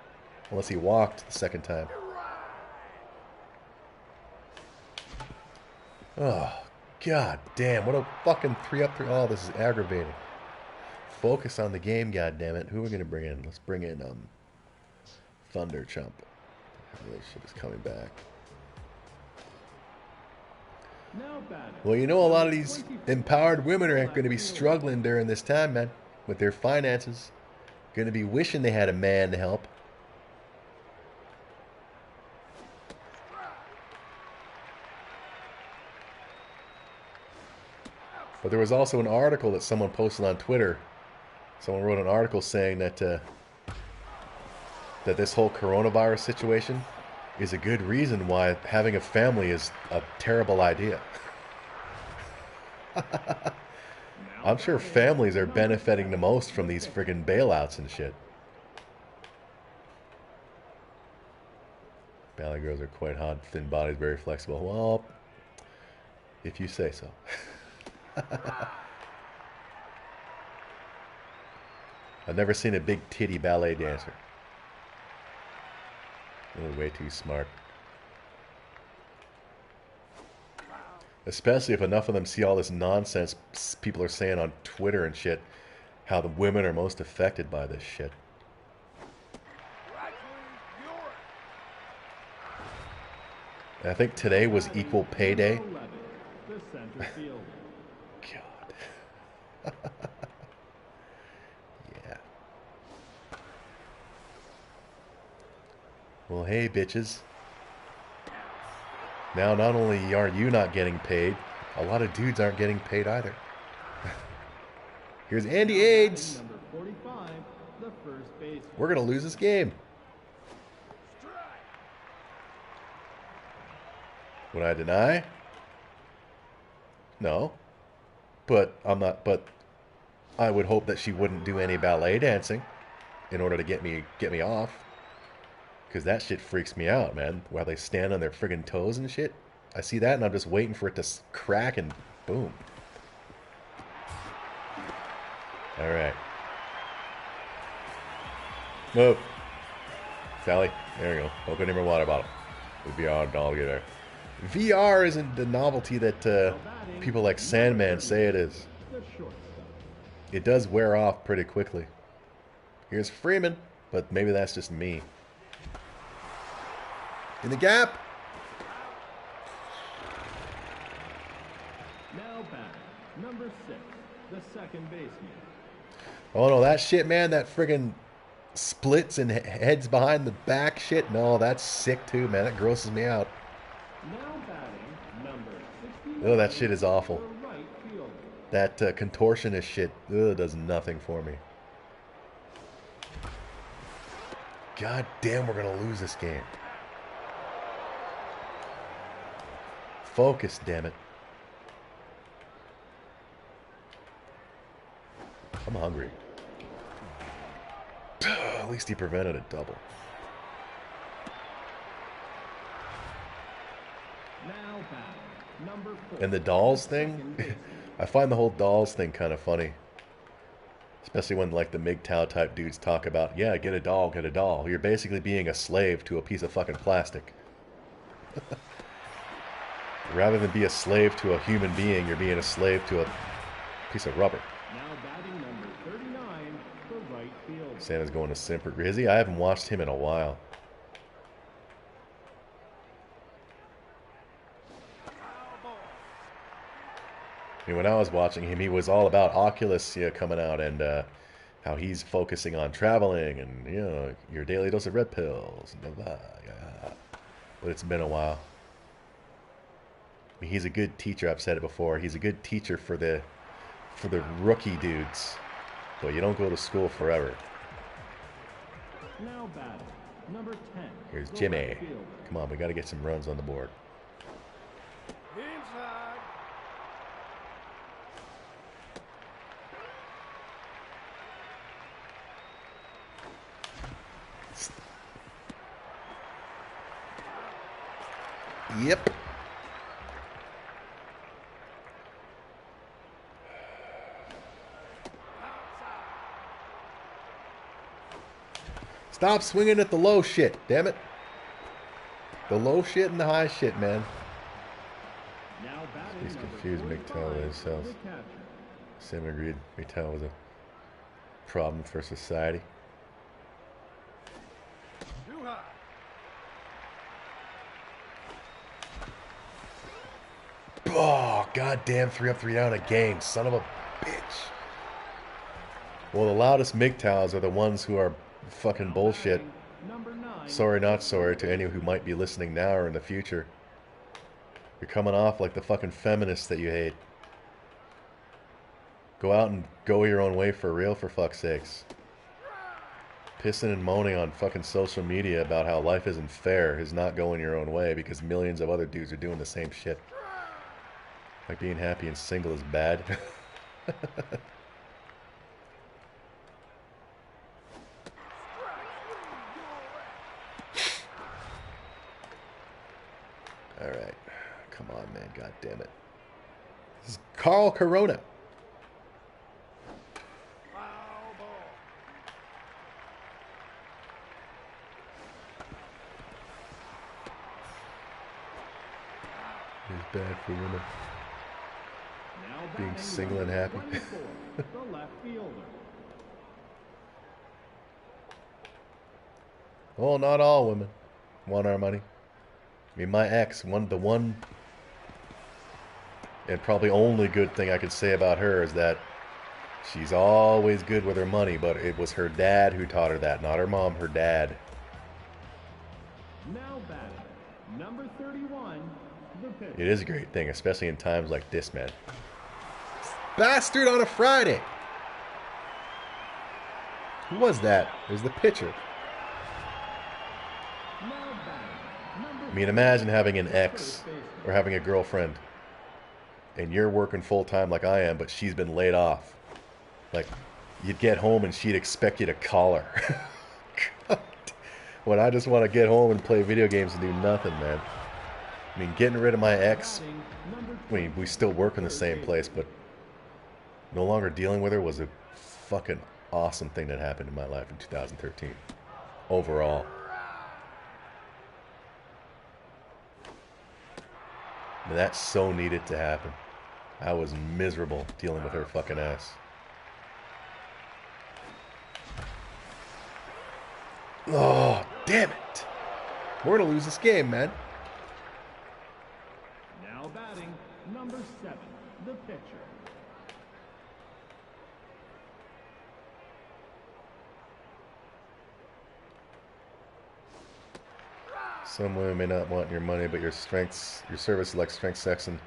Unless he walked the 2nd time. Oh, God damn. What a fucking 3-up. Oh, this is aggravating. Focus on the game, goddammit. Who are we going to bring in? Let's bring in Thunder Chump. This shit is coming back. Well, you know, a lot of these empowered women are going to be struggling during this time, man, with their finances. Going to be wishing they had a man to help. But there was also an article that someone posted on Twitter. Someone wrote an article saying that that this whole coronavirus situation is a good reason why having a family is a terrible idea. I'm sure families are benefiting the most from these friggin' bailouts and shit. Valley girls are quite hot, thin bodies, very flexible. Well, if you say so. I've never seen a big titty ballet dancer. Really way too smart. Especially if enough of them see all this nonsense people are saying on Twitter and shit, how the women are most affected by this shit. And I think today was equal pay day. God. Yeah. Well, hey, bitches. Now, not only are you not getting paid, a lot of dudes aren't getting paid either. Here's Andy AIDS. Number 45, the first baseman. We're going to lose this game. Would I deny? No. But I'm not. But I would hope that she wouldn't do any ballet dancing in order to get me off. Because that shit freaks me out, man. While they stand on their friggin' toes and shit. I see that and I'm just waiting for it to crack and boom. Alright. Move. Sally, there you go. Open in your water bottle. The VR doll, get there. VR isn't the novelty that people like Sandman say it is. It does wear off pretty quickly. Here's Freeman, but maybe that's just me. In the gap. Now back, number 6, the second baseman. Oh no, that shit, man, that friggin' splits and heads behind the back shit. No, that's sick too, man. That grosses me out. Now batting, number 69. Oh, that shit is awful. The right fielder. That contortionist shit does nothing for me. God damn, we're gonna lose this game. Focus, damn it. I'm hungry. At least he prevented a double. Now batting, number 4. And the dolls thing, I find the whole dolls thing kind of funny. Especially when like the MGTOW type dudes talk about, yeah, get a doll, get a doll. You're basically being a slave to a piece of fucking plastic. Rather than be a slave to a human being, you're being a slave to a piece of rubber. Now batting number 39, the right fielder. Santa's going to Simper. Is he? I haven't watched him in a while. I mean, when I was watching him, he was all about Oculus coming out and how he's focusing on traveling and, you know, your daily dose of red pills. And blah, blah, yeah. But it's been a while. I mean, he's a good teacher. I've said it before. He's a good teacher for the rookie dudes. But you don't go to school forever. Now batting, number 10. Here's the Jimmy. right fielder. Come on, we got to get some runs on the board. Inside. Yep. Stop swinging at the low shit, damn it. The low shit and the high shit, man. Now batting He's number confused 45, MGTOW himself. the catcher. Sam agreed. MGTOW was a problem for society. Too high. Oh, goddamn 3 up, 3 down again, son of a bitch. Well, the loudest MGTOWs are the ones who are fucking bullshit. Number 9. Sorry, not sorry to any who might be listening now or in the future. You're coming off like the fucking feminists that you hate. Go out and go your own way for real, for fuck's sakes. Pissing and moaning on fucking social media about how life isn't fair is not going your own way because millions of other dudes are doing the same shit. Like being happy and single is bad. Alright. Come on, man. God damn it. This is Carl Corona. Foul ball. It's bad for women. Now Being batting single and number happy. 24, the left fielder. Well, not all women want our money. I mean, my ex, the one and probably only good thing I could say about her is that she's always good with her money, but it was her dad who taught her that, not her mom, her dad. Now batting number 31, the pitcher. It is a great thing, especially in times like this, man. Bastard on a Friday! Who was that? It was the pitcher. Now batting number I mean, imagine having an ex or having a girlfriend and you're working full time like I am, but she's been laid off. Like, you'd get home and she'd expect you to call her. When I just want to get home and play video games and do nothing, man. I mean, getting rid of my ex, I mean, we still work in the same place, but no longer dealing with her was a fucking awesome thing that happened in my life in 2013. Overall. But that so needed to happen. I was miserable dealing with her fucking ass. Oh, damn it. We're going to lose this game, man. Now batting, number 7, the pitcher. Some women may not want your money, but your strengths, your service like strength, sex, and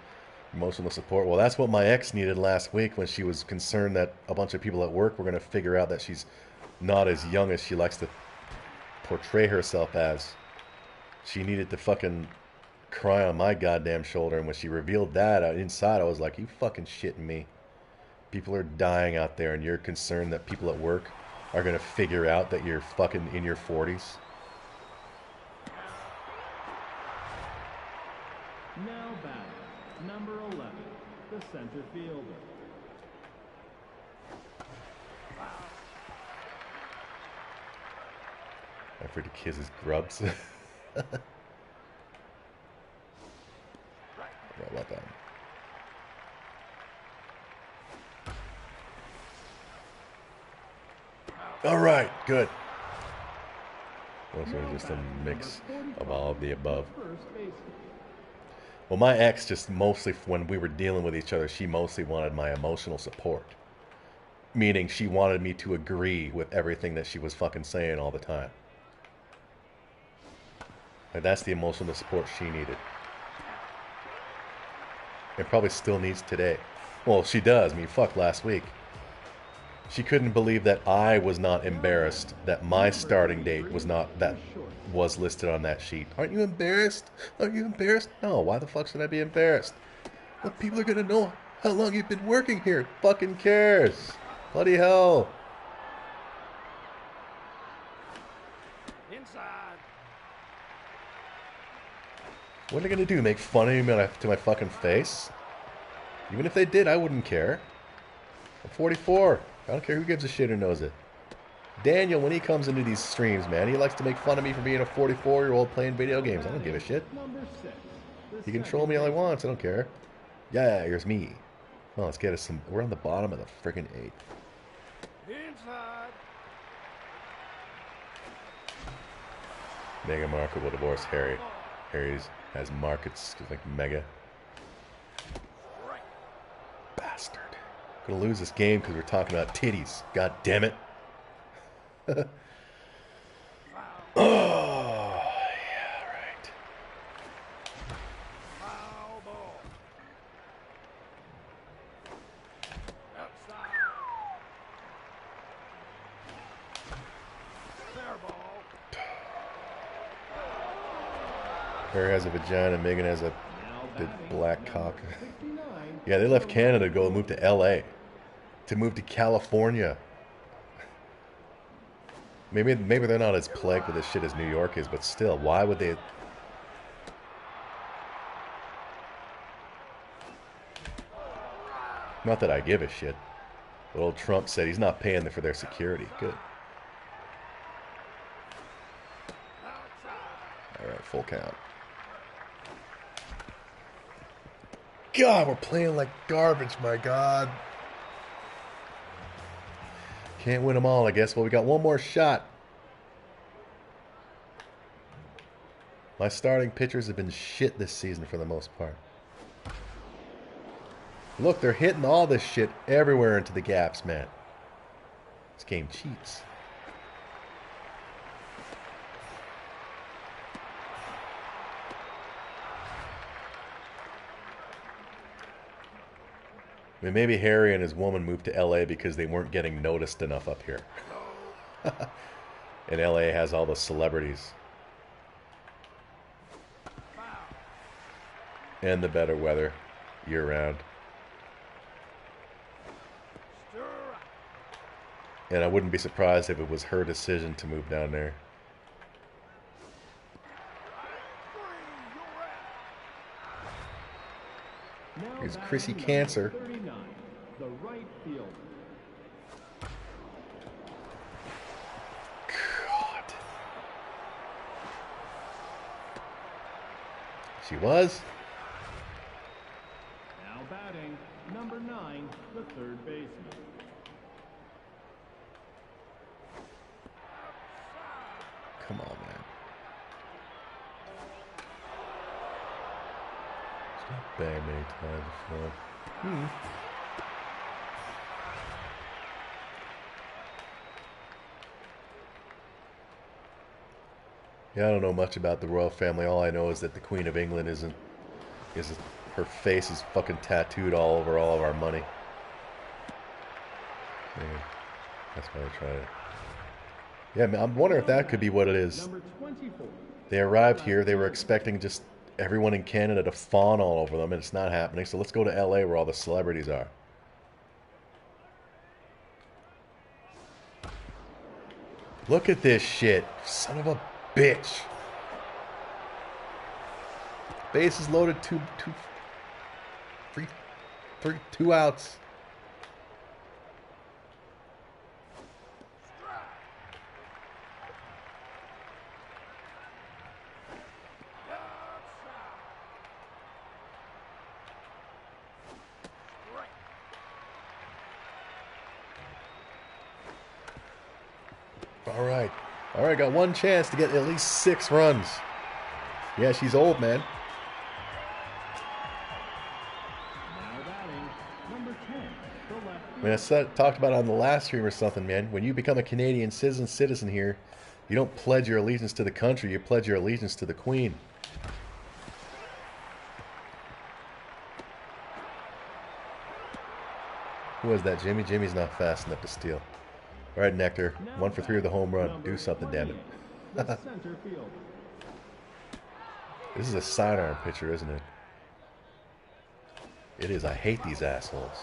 emotional support. Well, that's what my ex needed last week when she was concerned that a bunch of people at work were going to figure out that she's not as young as she likes to portray herself as. She needed to fucking cry on my goddamn shoulder, and when she revealed that inside, I was like, you fucking shitting me. People are dying out there, and you're concerned that people at work are going to figure out that you're fucking in your 40s? Now batting, number 11, the center fielder. I afraid to kiss his grubs. How about that? All right, good. Also, just a mix of all of the above. Well, my ex just mostly, when we were dealing with each other, she mostly wanted my emotional support. Meaning she wanted me to agree with everything that she was fucking saying all the time. And that's the emotional support she needed. And probably still needs today. Well, she does. I mean, fuck, last week. She couldn't believe that I was not embarrassed that my starting date was not, that was listed on that sheet. Aren't you embarrassed? Aren't you embarrassed? No, why the fuck should I be embarrassed? Well, people are gonna know how long you've been working here. Fucking cares. Bloody hell. Inside. What are they gonna do? Make fun of me to my fucking face? Even if they did, I wouldn't care. I'm 44. I don't care who gives a shit or knows it. Daniel, when he comes into these streams, man, he likes to make fun of me for being a 44-year-old playing video games. I don't give a shit. He can troll me all he wants. I don't care. Yeah, here's me. Well, let's get us some... We're on the bottom of the friggin' 8th. Inside. Meghan Markle will divorce Harry. Harry has markets like Mega. Bastard. Gonna lose this game because we're talking about titties. God damn it. Oh, yeah, right. Foul ball. Outside. Fair ball. Harry has a vagina, Megan has a big black cock. Yeah, they left Canada to go move to LA. To move to California. Maybe they're not as plagued with this shit as New York is, but still, why would they... Not that I give a shit. But old Trump said he's not paying for their security. Good. Alright, full count. God, we're playing like garbage, my God. Can't win them all, I guess. Well, we got one more shot. My starting pitchers have been shit this season for the most part. Look, they're hitting all this shit everywhere into the gaps, man. This game cheats. I mean, maybe Harry and his woman moved to LA because they weren't getting noticed enough up here. And LA has all the celebrities. And the better weather year-round. And I wouldn't be surprised if it was her decision to move down there. Now Here's batting Chrissy number Cancer. 39, the right fielder. God. She was. Now batting number 9, the third baseman. Come on, man. It's not bad many times before. Yeah, I don't know much about the royal family. All I know is that the Queen of England is her face is fucking tattooed all over all of our money. Yeah, that's why I tried it. Yeah, man, I'm wondering if that could be what it is. Number 24. They arrived here. They were expecting just everyone in Canada to fawn all over them, and it's not happening. So let's go to LA where all the celebrities are. Look at this shit. Son of a bitch. Bases loaded, two outs. All right, got one chance to get at least 6 runs. Yeah, she's old, man. Now batting number 10, the left I mean, I talked about it on the last stream or something, man. When you become a Canadian citizen here, you don't pledge your allegiance to the country, you pledge your allegiance to the Queen. Who was that, Jimmy? Jimmy's not fast enough to steal. All right, Nectar. 1 for 3 with a home run. Do something, damn it. the center fielder. This is a sidearm pitcher, isn't it? It is. I hate these assholes.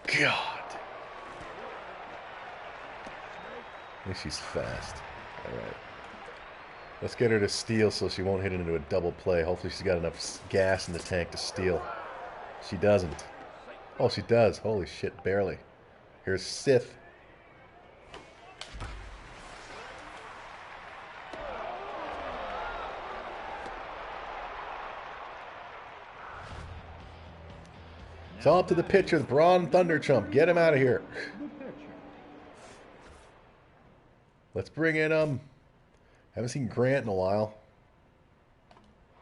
God. I think she's fast. All right. Let's get her to steal so she won't hit it into a double play. Hopefully she's got enough gas in the tank to steal. She doesn't. Oh, she does. Holy shit, barely. Here's Sith. It's all up to the pitcher, the Braun Thunderchump. Get him out of here. The pitcher. Let's bring in, haven't seen Grant in a while.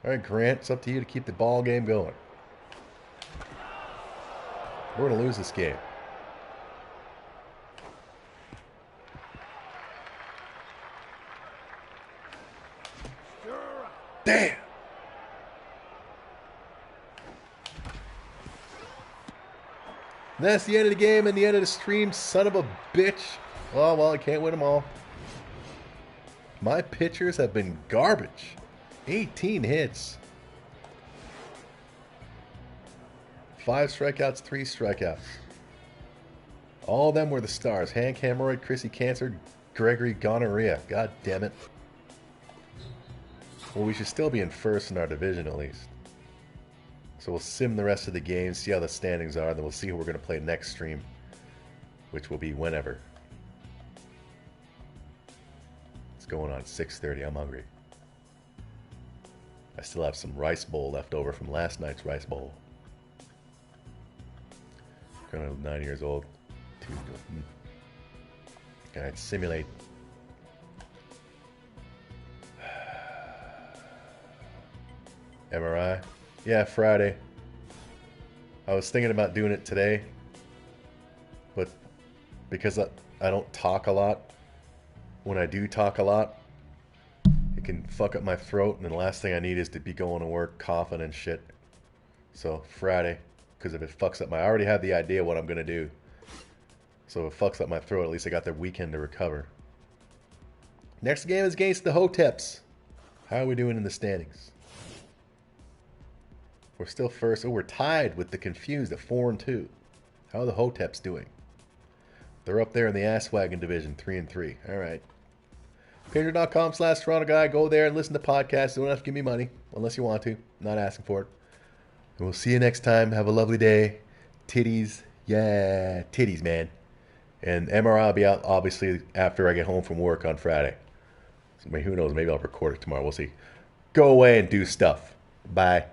All right, Grant, it's up to you to keep the ball game going. We're going to lose this game. Damn! And that's the end of the game and the end of the stream, son of a bitch. Oh, well, I can't win them all. My pitchers have been garbage. 18 hits. 5 strikeouts, 3 strikeouts. All of them were the stars. Hank Hemorrhoid, Chrissy Cancer, Gregory Gonorrhea. God damn it. Well, we should still be in first in our division at least. So we'll sim the rest of the games, see how the standings are, then we'll see who we're going to play next stream, which will be whenever. It's going on at 6:30. I'm hungry. I still have some rice bowl left over from last night's rice bowl. Currently 9 years old. Alright, simulate. MRI? Yeah, Friday. I was thinking about doing it today, but because I don't talk a lot, when I do talk a lot, it can fuck up my throat, and the last thing I need is to be going to work coughing and shit. So Friday, because if it fucks up I already have the idea what I'm going to do. So if it fucks up my throat, at least I got the weekend to recover. Next game is against the Hoteps. How are we doing in the standings? We're still first. Oh, we're tied with the Confused at 4-2. How are the Hoteps doing? They're up there in the Ass Wagon division, 3-3. All right. Patreon.com/Toronto Guy. Go there and listen to podcasts. You don't have to give me money unless you want to. I'm not asking for it. And we'll see you next time. Have a lovely day. Titties. Yeah, titties, man. And MRI will be out, obviously, after I get home from work on Friday. So, who knows? Maybe I'll record it tomorrow. We'll see. Go away and do stuff. Bye.